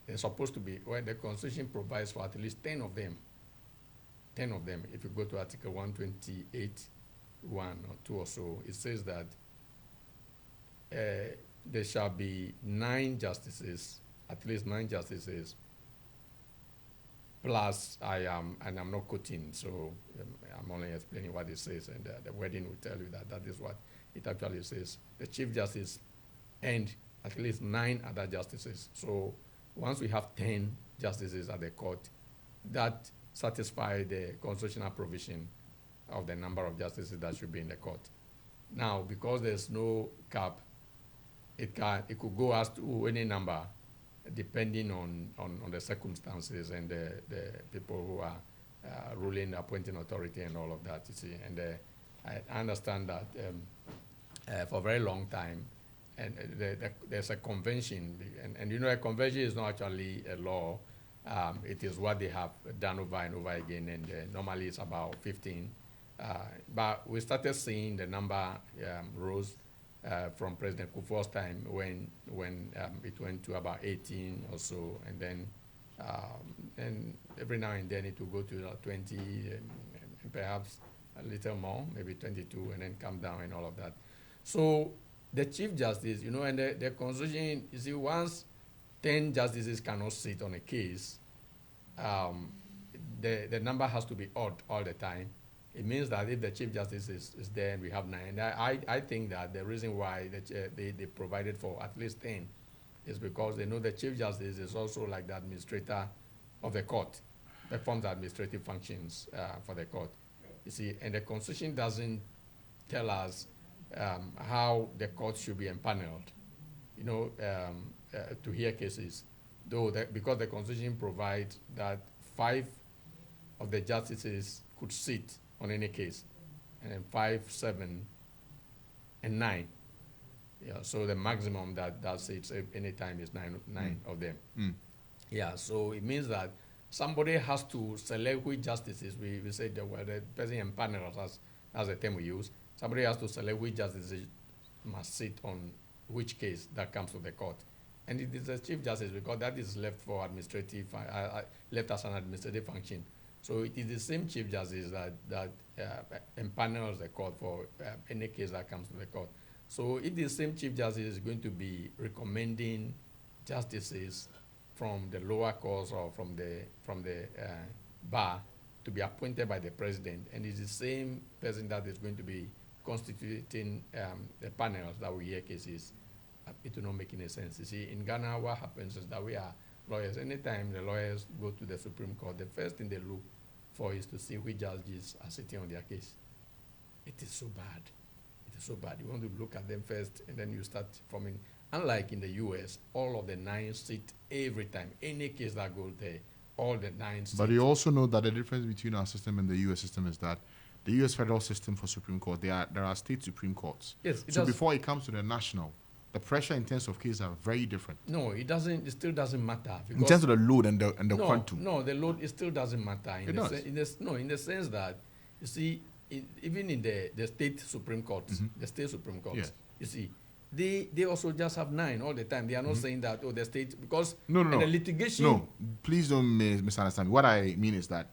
They're supposed to be, well, the Constitution provides for at least 10 of them. 10 of them. If you go to Article 128, 1 or 2 or so, it says that there shall be 9 justices, at least 9 justices, plus and I'm not quoting, so I'm only explaining what it says, and the wording will tell you that is what it actually says. The Chief Justice and at least 9 other justices. So once we have 10 justices at the court, that satisfies the constitutional provision of the number of justices that should be in the court. Now, because there's no cap, it could go as to any number, depending on the circumstances and the people who are ruling, appointing authority and all of that, you see. And I understand that for a very long time, and there's a convention, and you know, a convention is not actually a law. It is what they have done over and over again, and normally it's about 15. But we started seeing the number rose from President Kufuor's time when it went to about 18 or so, and every now and then it will go to 20 and perhaps a little more, maybe 22, and then come down and all of that. So the Chief Justice, and the Constitution, you see, once 10 justices cannot sit on a case, the number has to be odd all the time. It means that if the Chief Justice is there and we have 9, I think that the reason why they provided for at least 10 is because they know the Chief Justice is also like the administrator of the court, performs administrative functions for the court. You see, and the Constitution doesn't tell us how the court should be empaneled, to hear cases, because the Constitution provides that 5 of the justices could sit on any case, and then 5, 7, and 9. Yeah, so the maximum that sits any time is 9 of them. Yeah, so it means that somebody has to select which justices. We say the person empanels, that's the term we use. Somebody has to select which justices must sit on which case that comes to the court. And it is the Chief Justice, because that is left for administrative, left as an administrative function. So it is the same Chief Justice that empanels the court for any case that comes to the court. So if the same Chief Justice is going to be recommending justices from the lower courts or from the bar to be appointed by the president, and it's the same person that is going to be constituting the panels that we hear cases, it will not make any sense. You see, in Ghana, what happens is that we are lawyers. Anytime the lawyers go to the Supreme Court, the first thing they look for is to see which judges are sitting on their case. It is so bad. It is so bad. You want to look at them first, and then you start forming. Unlike in the U.S., all of the 9 sit every time. Any case that goes there, all the 9 sit.
But you also know that the difference between our system and the U.S. system is that the U.S. federal system for Supreme Court, there are state Supreme Courts.
Yes,
so before it comes to the national, the pressure in terms of cases are very different.
No, it doesn't. It still doesn't matter.
In terms of the load and the quantum.
No, the load, it still doesn't matter. In the sense that, you see, even in the state Supreme Courts, the state Supreme Courts,
yes.
You see, they also just have 9 all the time. They are not saying that, the state, because
no.
the litigation.
No, please don't misunderstand. What I mean is that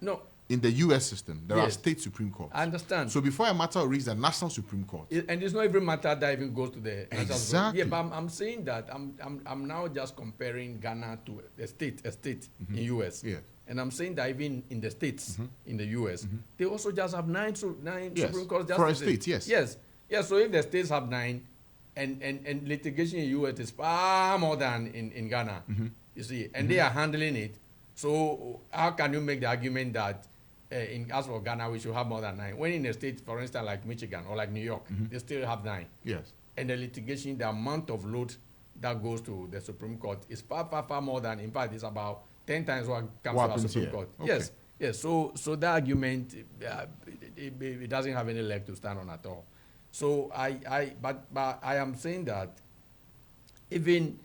in the U.S. system, there are state Supreme Courts.
I understand.
So before a matter reaches the National Supreme Court.
And it's not every matter that even goes to the National Supreme Court.
Exactly.
Yeah, but I'm saying that I'm now just comparing Ghana to a state in U.S.
Yes.
And I'm saying that even in the states, in the U.S., they also just have 9 Supreme Court justices.
For a state, yes.
Yes, so if the states have 9, and litigation in U.S. is far more than in Ghana, you see, and they are handling it. So how can you make the argument that as for Ghana, we should have more than 9? When in a state, for instance, like Michigan or like New York, they still have 9.
Yes.
And the litigation, the amount of load that goes to the Supreme Court is far, far, far more than, in fact, it's about 10 times what comes to our Supreme Court.
Okay.
Yes. So that argument, it doesn't have any leg to stand on at all. So but I am saying that even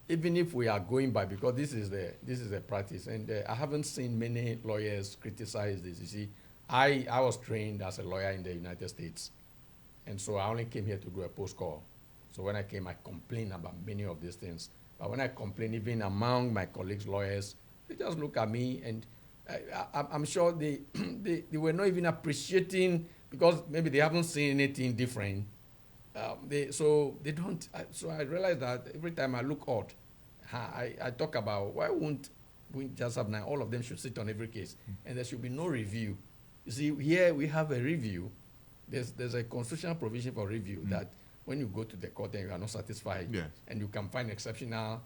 if we are going by, because this is the practice, and I haven't seen many lawyers criticize this. You see, I was trained as a lawyer in the United States, and so I only came here to do a post call. So when I came, I complained about many of these things. But when I complain, even among my colleagues, lawyers, they just look at me, and I'm sure they were not even appreciating, because maybe they haven't seen anything different. So they don't. So I realized that every time I look odd, I talk about why won't we just have 9? All of them should sit on every case, and there should be no review. You see, here we have a review. There's a constitutional provision for review that when you go to the court and you are not satisfied,
yes,
and you can find exceptional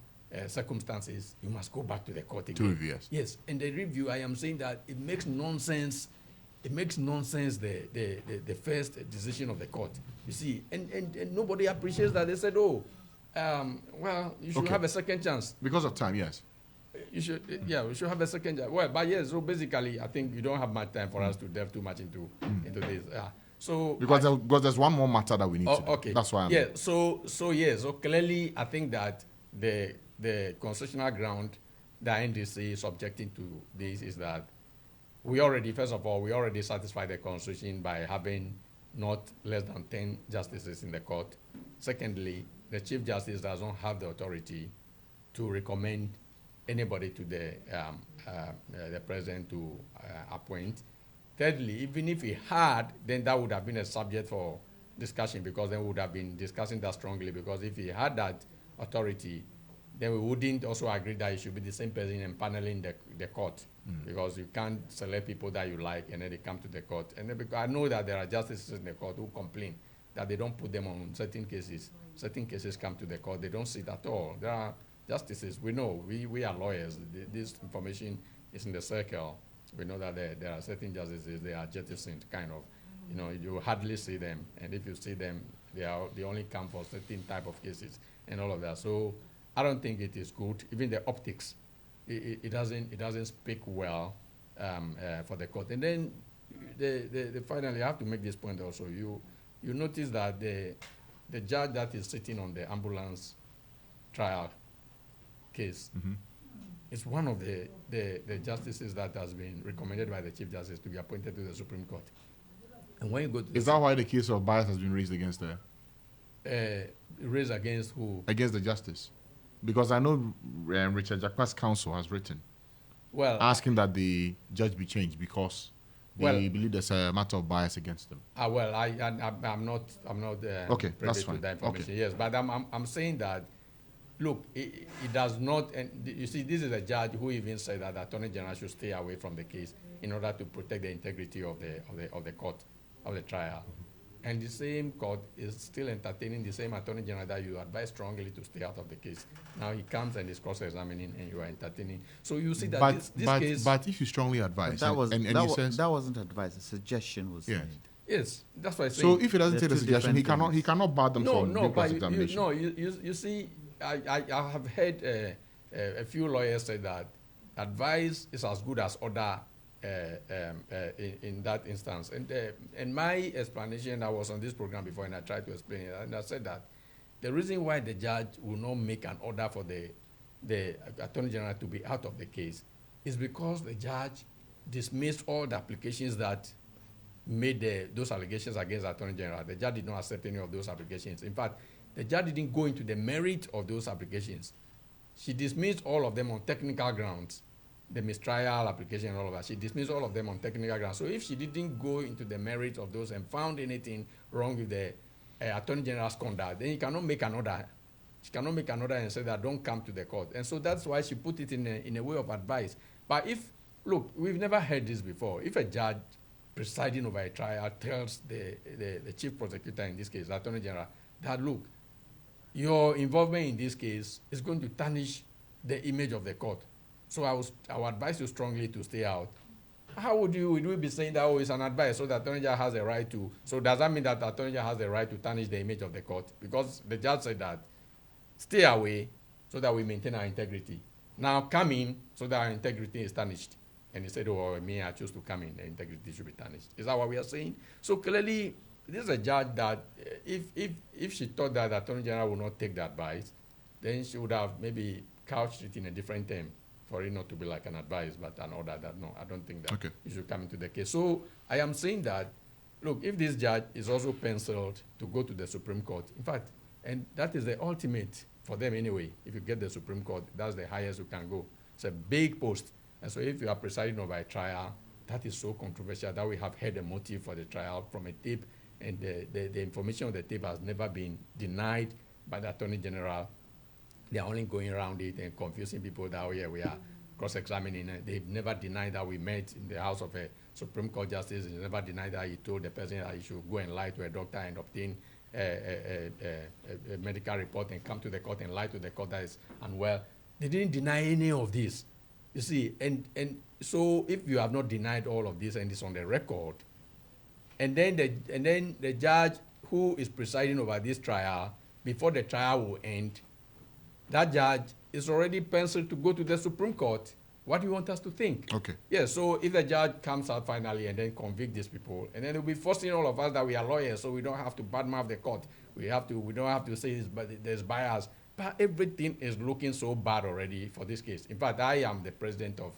circumstances, you must go back to the court again.
To review, yes.
Yes, and the review, I am saying that it makes nonsense. It makes nonsense the first decision of the court. You see, and nobody appreciates that. They said, well, you should have a second chance.
Because of time, yes.
You should, we should have a second chance. Well, but yes, so basically, I think you don't have much time for us to delve too much into this. So
because there's one more matter that we need to do.
Okay.
That's why I'm
So clearly, I think that the constitutional ground that NDC is objecting to this is that we already satisfied the Constitution by having not less than 10 justices in the court. Secondly, the Chief Justice does not have the authority to recommend anybody to the president to appoint. Thirdly, even if he had, then that would have been a subject for discussion, because then we would have been discussing that strongly, because if he had that authority, then we wouldn't also agree that it should be the same person empaneling the court, because you can't select people that you like and then they come to the court. And then, because I know that there are justices in the court who complain that they don't put them on certain cases. Certain cases come to the court, they don't sit at all. There are justices, we know, we are lawyers. This information is in the circle. We know that there are certain justices, they are jettisoned, kind of. You know, you hardly see them. And if you see them, they only come for certain type of cases and all of that. So I don't think it is good. Even the optics, it doesn't speak well for the court. And then finally, I have to make this point also. You notice that the judge that is sitting on the ambulance trial case is one of the justices that has been recommended by the Chief Justice to be appointed to the Supreme Court. And when you go to
Is that why the case of bias has been raised against her?
Raised against who?
Against the justice? Because I know Richard Jakpa's counsel has written asking that the judge be changed because they believe there's a matter of bias against them.
Well, I'm not
Okay,
privy
that's
to
fine.
that information.
Okay.
Yes, but I'm saying that, look, it does not. And you see, this is a judge who even said that the Attorney General should stay away from the case in order to protect the integrity of the court, of the trial. And the same court is still entertaining the same Attorney General that you advise strongly to stay out of the case. Now he comes and is cross-examining, and you are entertaining. So you see that this case.
But if you strongly advise,
That wasn't advice. A suggestion was
Yes.
made.
Yes, that's what I say.
So if he doesn't take the
They're two
suggestion, he
different
cannot bar them from
No,
due
but
cross-examination.
you see, I have heard a few lawyers say that advice is as good as order in that instance. And my explanation, I was on this program before and I tried to explain it, and I said that the reason why the judge will not make an order for the Attorney General to be out of the case is because the judge dismissed all the applications that made those allegations against the Attorney General. The judge did not accept any of those applications. In fact, the judge didn't go into the merit of those applications. She dismissed all of them on technical grounds, the mistrial application and all of that. She dismissed all of them on technical grounds. So if she didn't go into the merit of those and found anything wrong with the Attorney General's conduct, then you cannot make an order. She cannot make an order and say that don't come to the court. And so that's why she put it in a way of advice. But look, we've never heard this before. If a judge presiding over a trial tells the chief prosecutor, in this case, the Attorney General, that look, your involvement in this case is going to tarnish the image of the court. So I would advise you strongly to stay out. How would we be saying that, it's an advice, so the Attorney General has a right to, so does that mean that the Attorney General has the right to tarnish the image of the court? Because the judge said that, stay away so that we maintain our integrity. Now come in so that our integrity is tarnished. And he said, I choose to come in, the integrity should be tarnished. Is that what we are saying? So clearly, this is a judge that if she thought that the Attorney General would not take the advice, then she would have maybe couched it in a different term for it not to be like an advice, but an order that, no, I don't think that you should come into the case. So I am saying that, look, if this judge is also penciled to go to the Supreme Court, in fact, and that is the ultimate for them anyway, if you get the Supreme Court, that's the highest you can go. It's a big post. And so if you are presiding over a trial, that is so controversial that we have heard a motive for the trial from a tape, and the information of the tape has never been denied by the Attorney General. They are only going around it and confusing people that, we are cross-examining. They've never denied that we met in the house of a Supreme Court justice. They never denied that he told the person that he should go and lie to a doctor and obtain a medical report and come to the court and lie to the court that is unwell. They didn't deny any of this. You see, and so if you have not denied all of this and it's on the record, and then the judge who is presiding over this trial, before the trial will end, that judge is already penciled to go to the Supreme Court. What do you want us to think?
Okay.
Yeah, so if the judge comes out finally and then convict these people, and then they'll be forcing all of us that we are lawyers, so we don't have to badmouth the court. We don't have to say this, but there's bias. But everything is looking so bad already for this case. In fact, I am the president of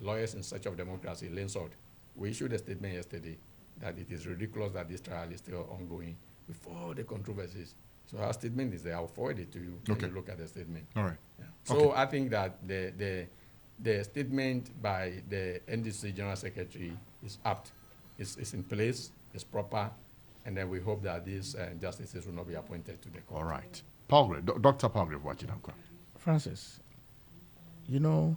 Lawyers in Search of Democracy, Linsod. We issued a statement yesterday that it is ridiculous that this trial is still ongoing with all the controversies. So our statement is there. I'll forward it to you when
Okay.
you look at the statement.
All right.
Yeah. So I think that the statement by the NDC General Secretary is apt, is in place, is proper, and then we hope that these justices will not be appointed to the court.
All right. Palgrave, Dr. Palgrave, watching Uncle.
Francis, you know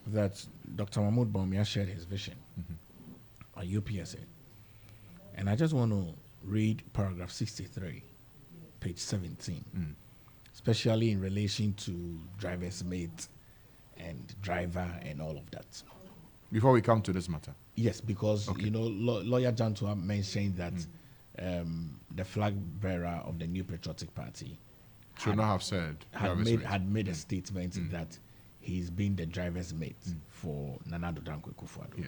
that Dr. Mahmoud Bawumia shared his vision on UPSA. And I just want to read paragraph 63, page 17, especially in relation to driver's mate and driver and all of that.
Before we come to this matter.
Yes, because,
Okay.
you know, Lawyer Jantua mentioned that the flag bearer of the New Patriotic Party
Should not have said. driver's mate.
had made a statement that he's been the driver's mate for Nana Addo Dankwa Akufo-Addo.
Yeah.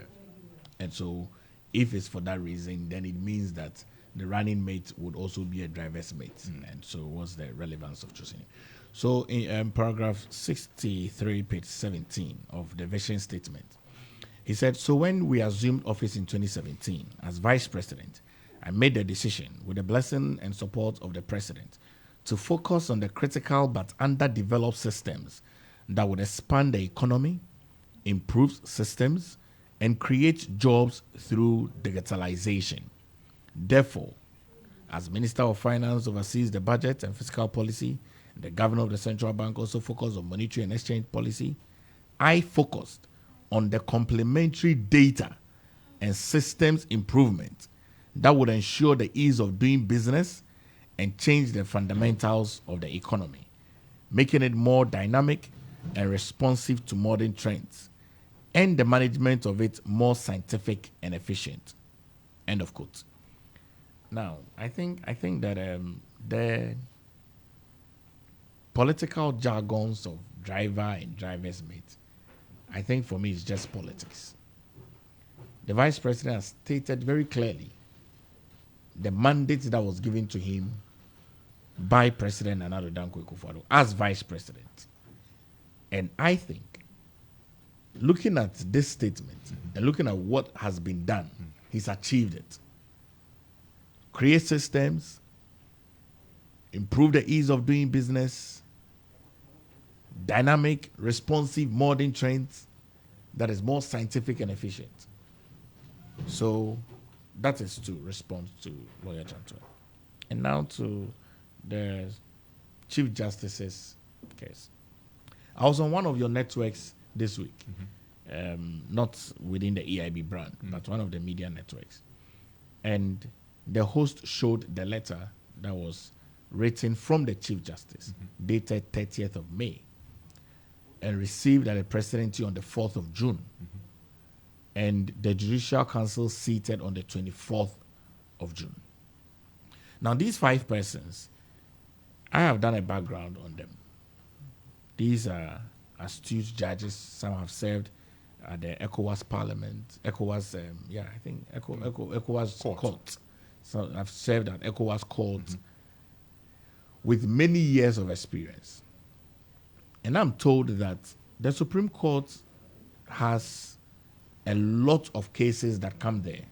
And so if it's for that reason, then it means that the running mate would also be a driver's mate. And so what's the relevance of choosing it? So in paragraph 63, page 17 of the vision statement, he said, so when we assumed office in 2017 as vice president, I made the decision with the blessing and support of the president to focus on the critical but underdeveloped systems that would expand the economy, improve systems, and create jobs through digitalization. Therefore, as Minister of Finance oversees the budget and fiscal policy, and the governor of the central bank also focused on monetary and exchange policy, I focused on the complementary data and systems improvement that would ensure the ease of doing business and change the fundamentals of the economy, making it more dynamic and responsive to modern trends, and the management of it more scientific and efficient. End of quote. Now, I think that the political jargons of driver and driver's mate, I think for me it's just politics. The vice president has stated very clearly the mandate that was given to him by President Nana Addo Dankwa Akufo-Addo as vice president. And I think, looking at this statement and looking at what has been done, he's achieved it. Create systems, improve the ease of doing business, dynamic, responsive, modern trends that is more scientific and efficient. So that is to respond to Lawyer Jantua. And now to the Chief Justice's case. I was on one of your networks this week, not within the EIB brand, but one of the media networks. And the host showed the letter that was written from the Chief Justice, dated 30th of May, and received at the presidency on the 4th of June. And the Judicial Council seated on the 24th of June. Now, these 5 persons, I have done a background on them. These are astute judges. Some have served at the ECOWAS Parliament, ECOWAS, ECOWAS Court. So I've served at ECOWAS Court with many years of experience. And I'm told that the Supreme Court has a lot of cases that come there.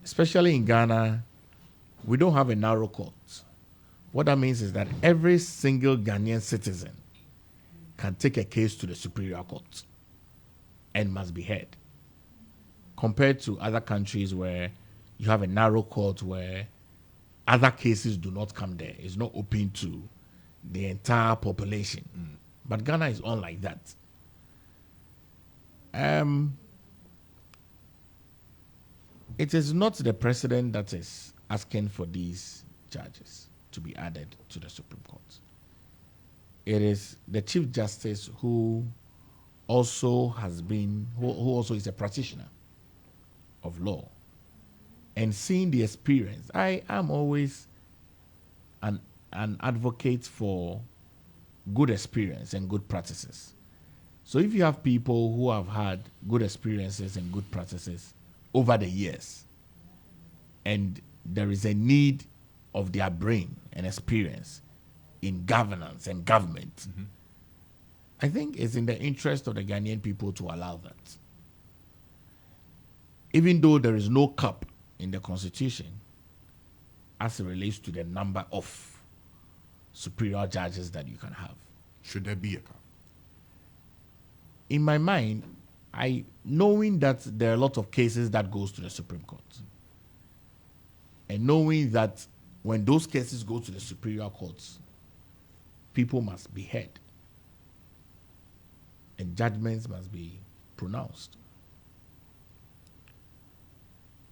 Especially in Ghana, we don't have a narrow court. What that means is that every single Ghanaian citizen can take a case to the Superior Court and must be heard. Compared to other countries where you have a narrow court where other cases do not come there. It's not open to the entire population. But Ghana is unlike that. It is not the president that is asking for these judges to be added to the Supreme Court. It is the Chief Justice who also is a practitioner of law. And seeing the experience, I am always an advocate for good experience and good practices. So if you have people who have had good experiences and good practices over the years, and there is a need of their brain and experience in governance and government, I think it's in the interest of the Ghanaian people to allow that. Even though there is no cap in the Constitution as it relates to the number of superior judges that you can have.
Should there be a cap?
In my mind, knowing that there are a lot of cases that goes to the Supreme Court, and knowing that when those cases go to the superior courts, people must be heard and judgments must be pronounced.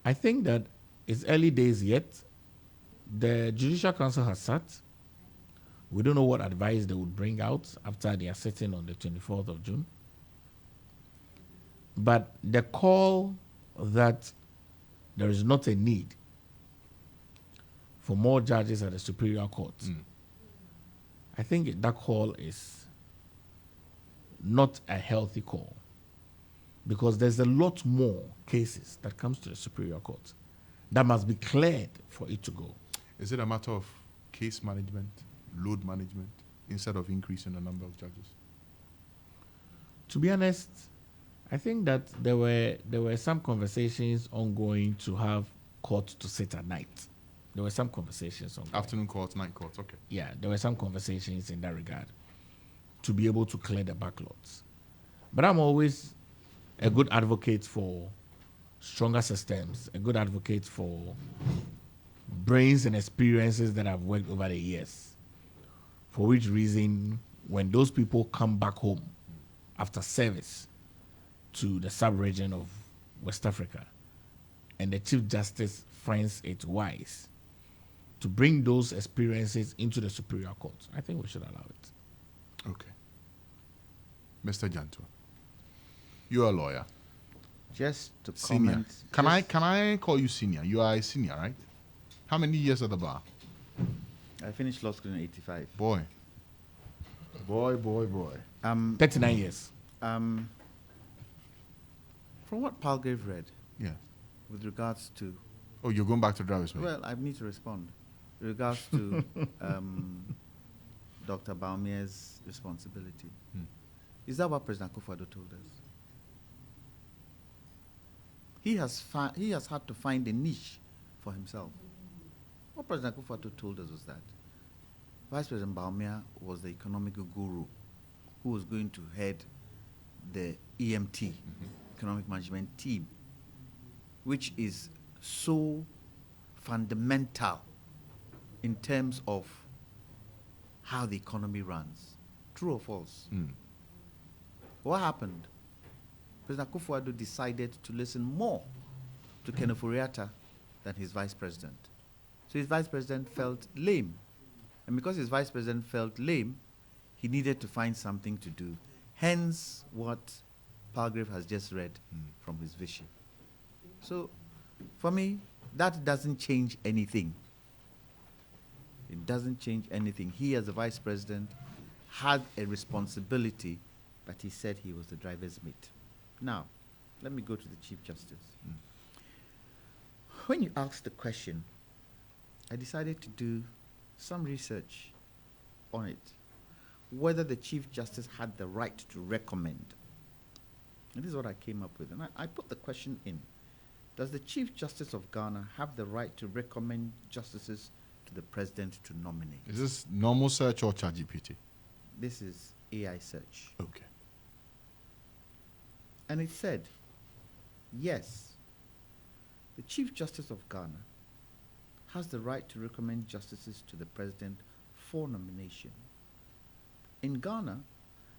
I think that it's early days yet. The Judicial Council has sat. We don't know what advice they would bring out after they are sitting on the 24th of June. But the call that there is not a need for more judges at the Superior Court, I think that call is not a healthy call, because there's a lot more cases that comes to the Superior Court that must be cleared for it to go.
Is it a matter of case management, load management, instead of increasing the number of judges?
To be honest, I think that there were some conversations ongoing to have court to sit at night. There were some conversations ongoing.
Afternoon courts, night courts, okay.
Yeah, there were some conversations in that regard to be able to clear the backlogs. But I'm always a good advocate for stronger systems, a good advocate for brains and experiences that have worked over the years. For which reason, when those people come back home after service to the sub-region of West Africa, and the Chief Justice finds it wise to bring those experiences into the Superior Court, I think we should allow it.
Okay. Mr. Jantua, you're a lawyer.
Just to
Senior.
comment.
Can I call you senior? You are a senior, right? How many years at the bar?
I finished law school in '85.
Boy.
39 years.
From what Palgrave read,
Yeah.
with regards to,
Oh, you're going back to driver's mate?
well, I need to respond. With regards to Dr. Baumia's responsibility. Is that what President Akufo-Addo told us? He has had to find a niche for himself. What President Akufo-Addo told us was that Vice President Baumia was the economic guru who was going to head the EMT, Economic Management Team, which is so fundamental in terms of how the economy runs. True or false? What happened? President Akufo-Addo decided to listen more to Kenneth Oriata than his vice president. So his vice president felt lame. And because his vice president felt lame, he needed to find something to do. Hence what Palgrave has just read from his vision. So for me, that doesn't change anything. It doesn't change anything. He, as the vice president, had a responsibility, but he said he was the driver's mate. Now, let me go to the Chief Justice. When you asked the question, I decided to do some research on it, whether the Chief Justice had the right to recommend. And this is what I came up with. And I put the question in. Does the Chief Justice of Ghana have the right to recommend justices to the president to nominate?
Is this normal search or ChatGPT?
This is AI search.
Okay.
And it said, yes, the Chief Justice of Ghana has the right to recommend justices to the president for nomination. In Ghana,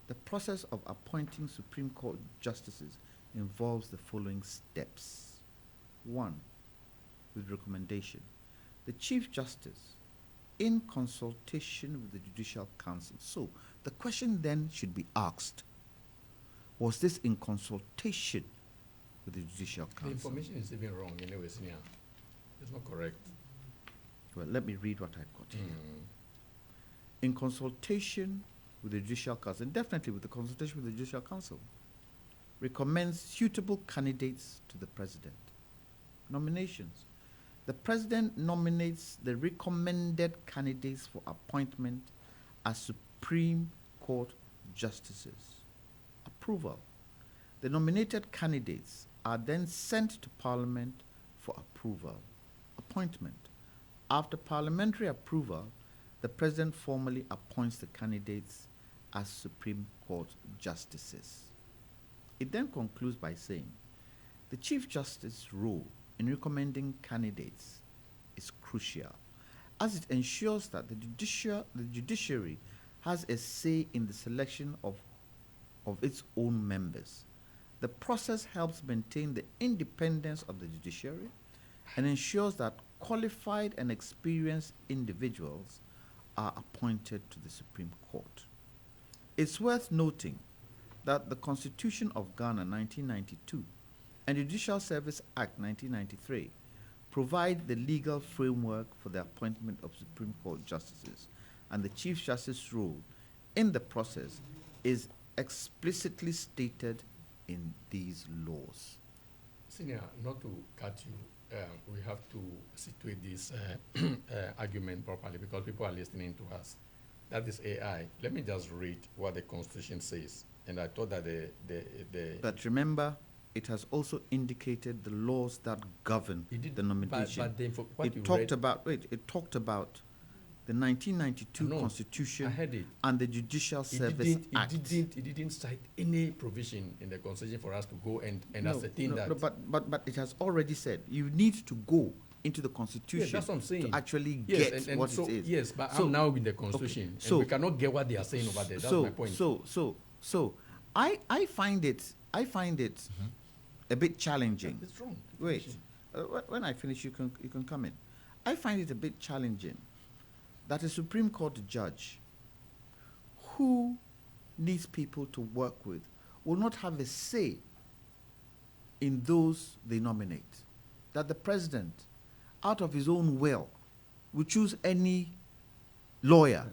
the process of appointing Supreme Court justices involves the following steps. 1, with recommendation. The Chief Justice, in consultation with the Judicial Council. So the question then should be asked, was this in consultation with the Judicial
The
Council?
information is even wrong anyway, senior. It's not correct.
Well, let me read what I've got here. In consultation with the Judicial Council, and definitely with the consultation with the Judicial Council, recommends suitable candidates to the president. Nominations. The president nominates the recommended candidates for appointment as Supreme Court justices. Approval. The nominated candidates are then sent to Parliament for approval. Appointment. After parliamentary approval, the President formally appoints the candidates as Supreme Court justices. It then concludes by saying, the Chief Justice's role in recommending candidates is crucial, as it ensures that the judiciary has a say in the selection of its own members. The process helps maintain the independence of the judiciary and ensures that qualified and experienced individuals are appointed to the Supreme Court. It's worth noting that the Constitution of Ghana 1992 and Judicial Service Act 1993 provide the legal framework for the appointment of Supreme Court justices, and the Chief Justice's role in the process is explicitly stated in these laws.
Senior, not to cut you, we have to situate this argument properly because people are listening to us. That is AI. Let me just read what the Constitution says. And I thought that
But remember, it has also indicated the laws that govern the nomination.
But
It talked about the 1992
No,
Constitution
I heard it.
and the Judicial Service Act.
It didn't cite any provision in the Constitution for us to go and ascertain that.
No, but it has already said you need to go into the Constitution
That's what I'm saying.
to actually
Yes,
get
and
what
so,
it is.
Yes, but
So-
I'm now in the Constitution,
okay, so-
and we cannot get what they are saying over there. That's my point.
So I find it a bit challenging.
It's wrong.
Wait, when I finish, you can come in. I find it a bit challenging that a Supreme Court judge who needs people to work with will not have a say in those they nominate. That the president, out of his own will choose any lawyer.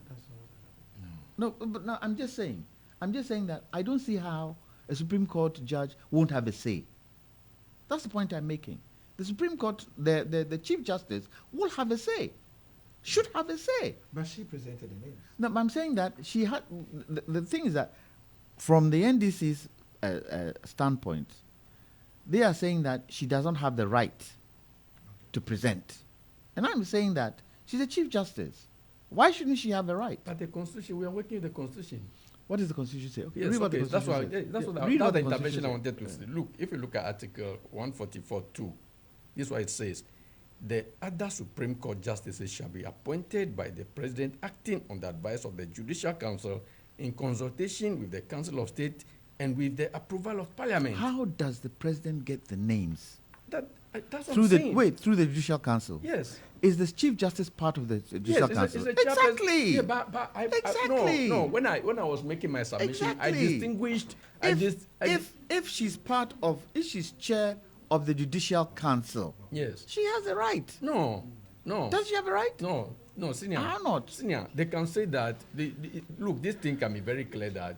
No, but no, I'm just saying that I don't see how a Supreme Court judge won't have a say. That's the point I'm making. The Supreme Court, the Chief Justice will have a say, should have a say.
But she presented the names.
No, but I'm saying that she had, the thing is that from the NDC's standpoint, they are saying that she doesn't have the right to present. And I'm saying that she's a Chief Justice. Why shouldn't she have a right?
But the Constitution, we are working with the Constitution.
What does the Constitution say? Okay,
Yes,
read what the
okay, that's
Constitution
why.
says.
That's what.
Read
That's
what
the
the
intervention I
Constitution
wanted to
says.
say. Look, if you look at Article 144(2), this is what it says: the other Supreme Court justices shall be appointed by the President, acting on the advice of the Judicial Council, in consultation with the Council of State and with the approval of Parliament.
How does the President get the names?
That's what
Through
I'm
the
saying.
through the Judicial Council.
Yes.
Is the Chief Justice part of the Judicial
Yes,
Council?
it's a chairperson.
Exactly.
Yeah, but
Exactly.
no. When I was making my submission, I
Exactly.
distinguished.
If she's chair of the Judicial Council,
Yes.
she has a right.
No.
Does she have a right?
No, senior.
How not?
Senior, they can say that. Look, this thing can be very clear that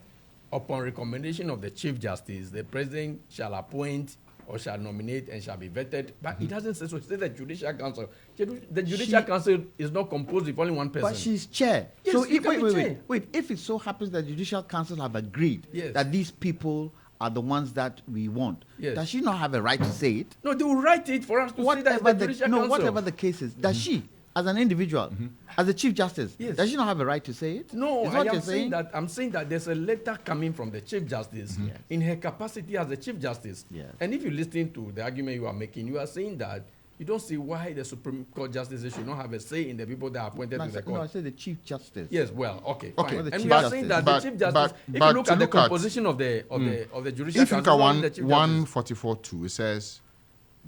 upon recommendation of the Chief Justice, the President shall appoint or shall nominate and shall be vetted. But it doesn't say so. It says the Judicial Council. The Judicial Council is not composed of only one person.
But she's chair.
Yes,
so
you can be chair.
wait. If it so happens that the Judicial Council have agreed
Yes.
that these people are the ones that we want,
Yes.
does she not have a right to say it?
No, they will write it for us to say that it's the Judicial Council.
Whatever the case is, does she, as an individual, as a Chief Justice,
Yes.
does she not have a right to say it?
No,
Is
I
what
am
you're
saying that I'm saying that there's a letter coming from the Chief Justice
Yes.
in her capacity as the Chief Justice.
Yes.
And if you listen to the argument you are making, you are saying that you don't see why the Supreme Court justices should not have a say in the people that are appointed to the
No, I
court.
said the Chief Justice.
Yes, well, okay,
Okay,
fine.
the
And
Chief
we are
Justice.
saying that
But-
the Chief Justice,
but-
if
but
you look
to
at the
look at-
composition of the Judicial
If you look
Council,
at
only the Chief Justice.
144(2), it says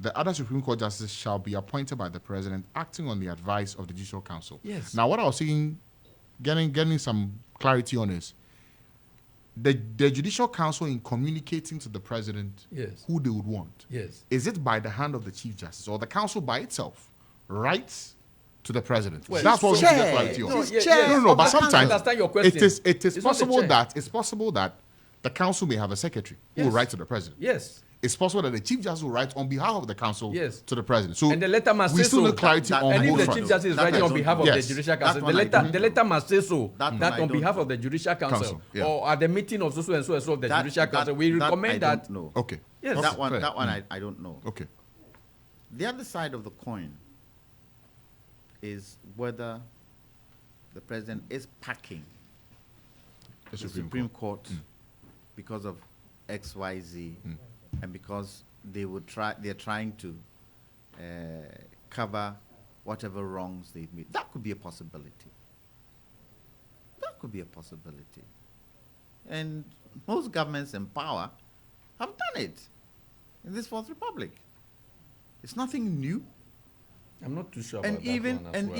the other Supreme Court justices shall be appointed by the President, acting on the advice of the Judicial Council.
Yes.
Now, what I was saying, getting some clarity on is the Judicial Council in communicating to the President
Yes.
who they would want.
Yes.
Is it by the hand of the Chief Justice or the Council by itself writes to the President?
Well,
That's what we
she's
need to get
chair.
clarity on.
No,
She's
yeah,
chair
yeah.
No,
of
but
the council.
sometimes
Understand your question.
it is
It's not the
possible
chair.
that the council may have a secretary who will
Yes.
write to the president.
Yes.
It's possible that the Chief Justice will write on behalf of the council
Yes.
to the president. So
And the letter must
we
say
still
so.
need clarity
That-
on
And if
both
the
fronts.
Chief Justice is
That
writing
I
on
don't
behalf
know.
of the
Yes.
Judicial
That
Council,
one I don't
the
know.
letter must say so.
That one
That
I
on
don't
behalf
know.
of the Judicial Council,
Council, yeah.
or at the meeting of so and so of the
That-
Judicial Council, we
that
recommend
I
that.
don't know.
Okay.
Yes.
Okay,
That one
fair.
I don't know.
Okay.
The other side of the coin is whether the president is packing
The
the Supreme Court because of XYZ and because they're trying to cover whatever wrongs they've made. That could be a possibility. That could be a possibility. And most governments in power have done it in this Fourth Republic. It's nothing new.
I'm not too sure about
And
that
even
one as
and
well.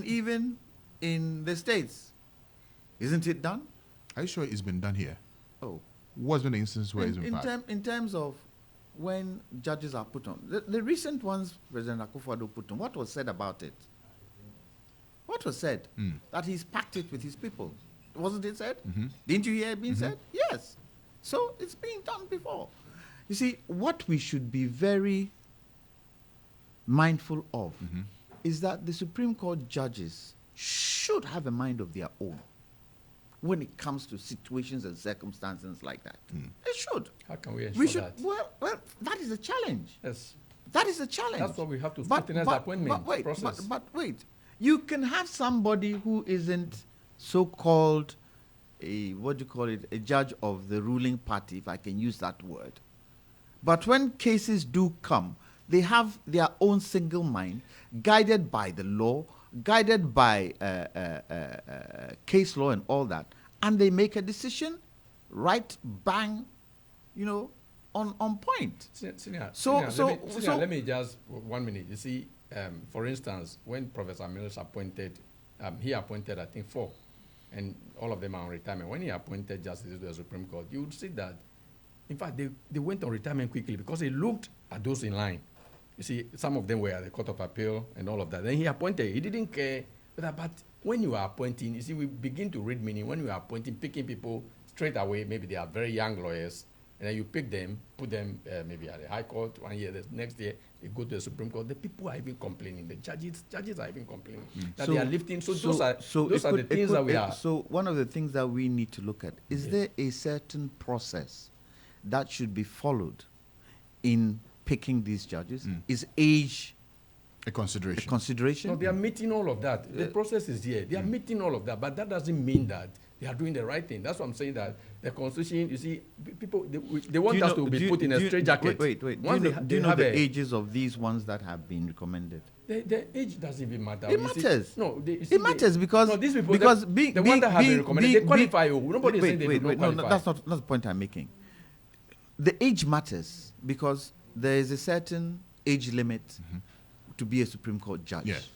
even in the States, isn't it done?
Are you sure it's been done here?
Oh,
What's been the instance where it's been passed?
in terms of when judges are put on, the recent ones President Akufo-Addo put on, what was said about it? What was said? That he's packed it with his people. Wasn't it said? Didn't you hear it being said? Yes. So it's been done before. You see, what we should be very mindful of is that the Supreme Court judges should have a mind of their own when it comes to situations and circumstances like that. They should.
How can we ensure
We should.
that?
Well, that is a challenge.
Yes.
That is a challenge.
That's what we have to scrutinize the appointment process.
But wait, you can have somebody who isn't so-called a a judge of the ruling party, if I can use that word. But when cases do come, they have their own single mind, guided by the law, guided by case law and all that, and they make a decision, right, bang, on point.
Senior,
So-
let me just 1 minute. You see, for instance, when Professor Mills appointed, he appointed, I think, 4, and all of them are on retirement. When he appointed justices to the Supreme Court, you would see that, in fact, they went on retirement quickly because they looked at those in line. You see, some of them were at the Court of Appeal and all of that. Then he appointed. He didn't care. But when you are appointing, you see, we begin to read meaning. When you are appointing, picking people straight away, maybe they are very young lawyers, and then you pick them, put them maybe at the High Court 1 year, the next year they go to the Supreme Court. The people are even complaining. The judges are even complaining that they are lifting. So those are the things that we are.
So one of the things that we need to look at is there a certain process that should be followed in picking these judges? Is age
A consideration.
a consideration?
No, they are meeting all of that. The process is here. They are meeting all of that, but that doesn't mean that they are doing the right thing. That's what I'm saying, that the Constitution, you see, people, they want us to be put in a straitjacket.
Wait. Do you know the ages of these ones that have been recommended?
The age doesn't even matter.
It
You see-
matters.
No,
It matters because
no, these people,
because
the one that have been recommended, they qualify. Nobody is saying they don't
no,
qualify.
that's not the point I'm making. The age matters because there is a certain age limit to be a Supreme Court judge.
Yes.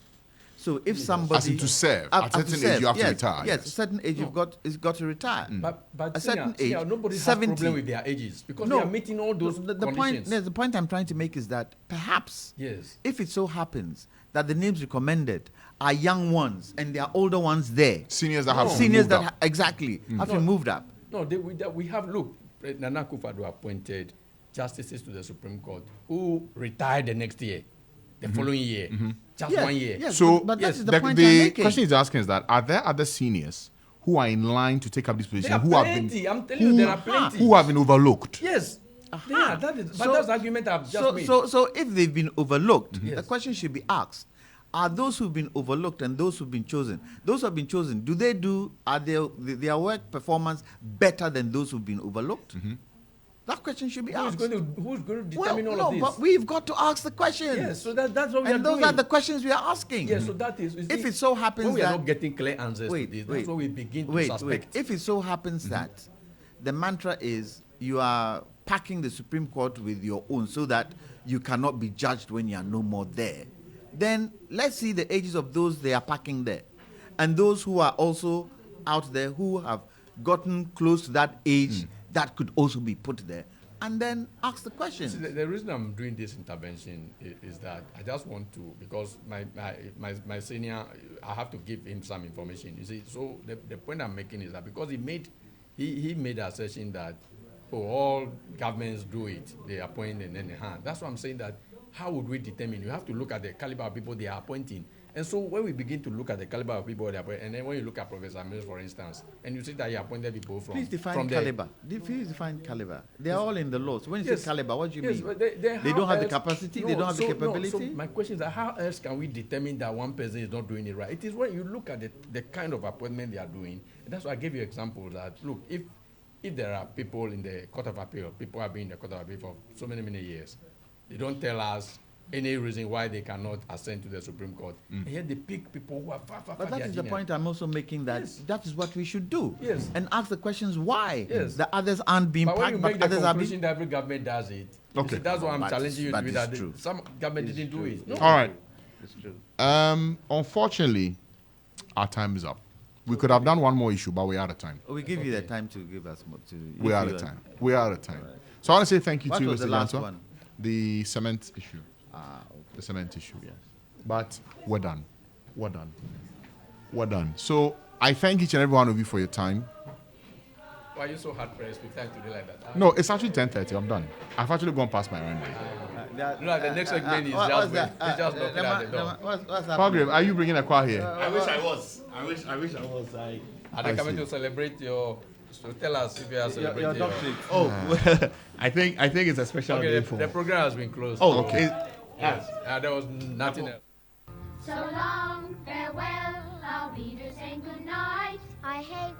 So if somebody
As in to serve.
As-
At a
as to
certain age, you have to
yes,
retire.
Yes, a certain age
No.
you've got to retire.
But
A certain
senior,
age,
nobody has
70.
problem with their ages because
No,
they are meeting all those
the point,
conditions.
yes, the point I'm trying to make is that perhaps
Yes.
if it so happens that the names recommended are young ones and there are older ones there,
Seniors that have
No.
to
seniors
move
that
up.
exactly have
No.
been moved up.
No, we have looked. Nana Akufo-Addo appointed justices to the Supreme Court who retired the next year, the following year, just
Yes,
1 year.
yes.
So
but that is the
the
point I'm making.
question he's asking is that are there other seniors who are in line to take up this
There
position
are
who have been
plenty. I'm telling you, there are plenty.
who have been overlooked?
Yes. They are. That is, but
So-
that's the argument I've just made.
So if they've been overlooked, the
Yes.
question should be asked: are those who've been overlooked and those who've been chosen? Those who have been chosen, are their work performance better than those who've been overlooked? That question should be
who's
asked.
going to determine
well,
all
no,
of this?
but we've got to ask the questions.
Yes, so that's what we are
and those
doing.
are the questions we are asking.
Yes, so that is. You
If
see,
it so happens
when we are
that-
not getting clear answers to this, that's where we begin to suspect.
If it so happens that the mantra is you are packing the Supreme Court with your own so that you cannot be judged when you are no more there, then let's see the ages of those they are packing there. And those who are also out there who have gotten close to that age that could also be put there. And then ask the question.
See, the reason I'm doing this intervention is that I just want to, because my senior, I have to give him some information. You see, so the point I'm making is that because he made the assertion that all governments do it, they appoint and then they hand. That's why I'm saying that how would we determine? You have to look at the caliber of people they are appointing. And so when we begin to look at the caliber of people, and then when you look at Professor Mills, for instance, and you see that he appointed people from
Please define
from
caliber. Please define caliber. They are all in the law. So when you
Yes.
say caliber, what do you
Yes,
mean?
but
They don't have the capacity. They don't have the
So
capability.
my question is that how else can we determine that one person is not doing it right? It is when you look at the kind of appointment they are doing. And that's why I gave you example that look, if there are people in the Court of Appeal, people have been in the Court of Appeal for so many years, they don't tell us any reason why they cannot ascend to the Supreme Court. And yet they pick people who are far
But that is the point I'm also making, that
Yes.
that is what we should do.
Yes.
And ask the questions why
Yes.
the others aren't being
But when you
packed,
make
but
the
others are
conclusion
being...
that every government does it, you
Okay.
see, that's why I'm
That is-
challenging you to
that
be
is
that
true.
some government
It's
didn't do
true.
it. No.
All right.
It's true.
Unfortunately, our time is up. We could have done one more issue, but we're out of time.
We give you the time to give us more.
We're out of time. We're out of time. So I want to say thank you
What
to
was
Mr.
the last
Jantua.
one?
The cement issue.
Okay.
The cement issue, yes. But we're done. We're done. We're done. So I thank each and every one of you for your time.
Why are you so hard pressed with time to do like that?
No, it's actually 10:30. I'm done. I've actually gone past my runway.
No, the next segment is just knocking at the door.
What's happening?
Palgrave, are you bringing a choir here?
I wish I was. I wish I was.
Are
I
they coming
see.
to celebrate your? So tell us if you are
Your
celebrating.
doctorate.
Oh, well, I think it's a special
Okay,
day
the
for.
program has been closed.
Oh,
Okay.
Yes. There was nothing else.
So long, farewell, our readers, and good night.
I hate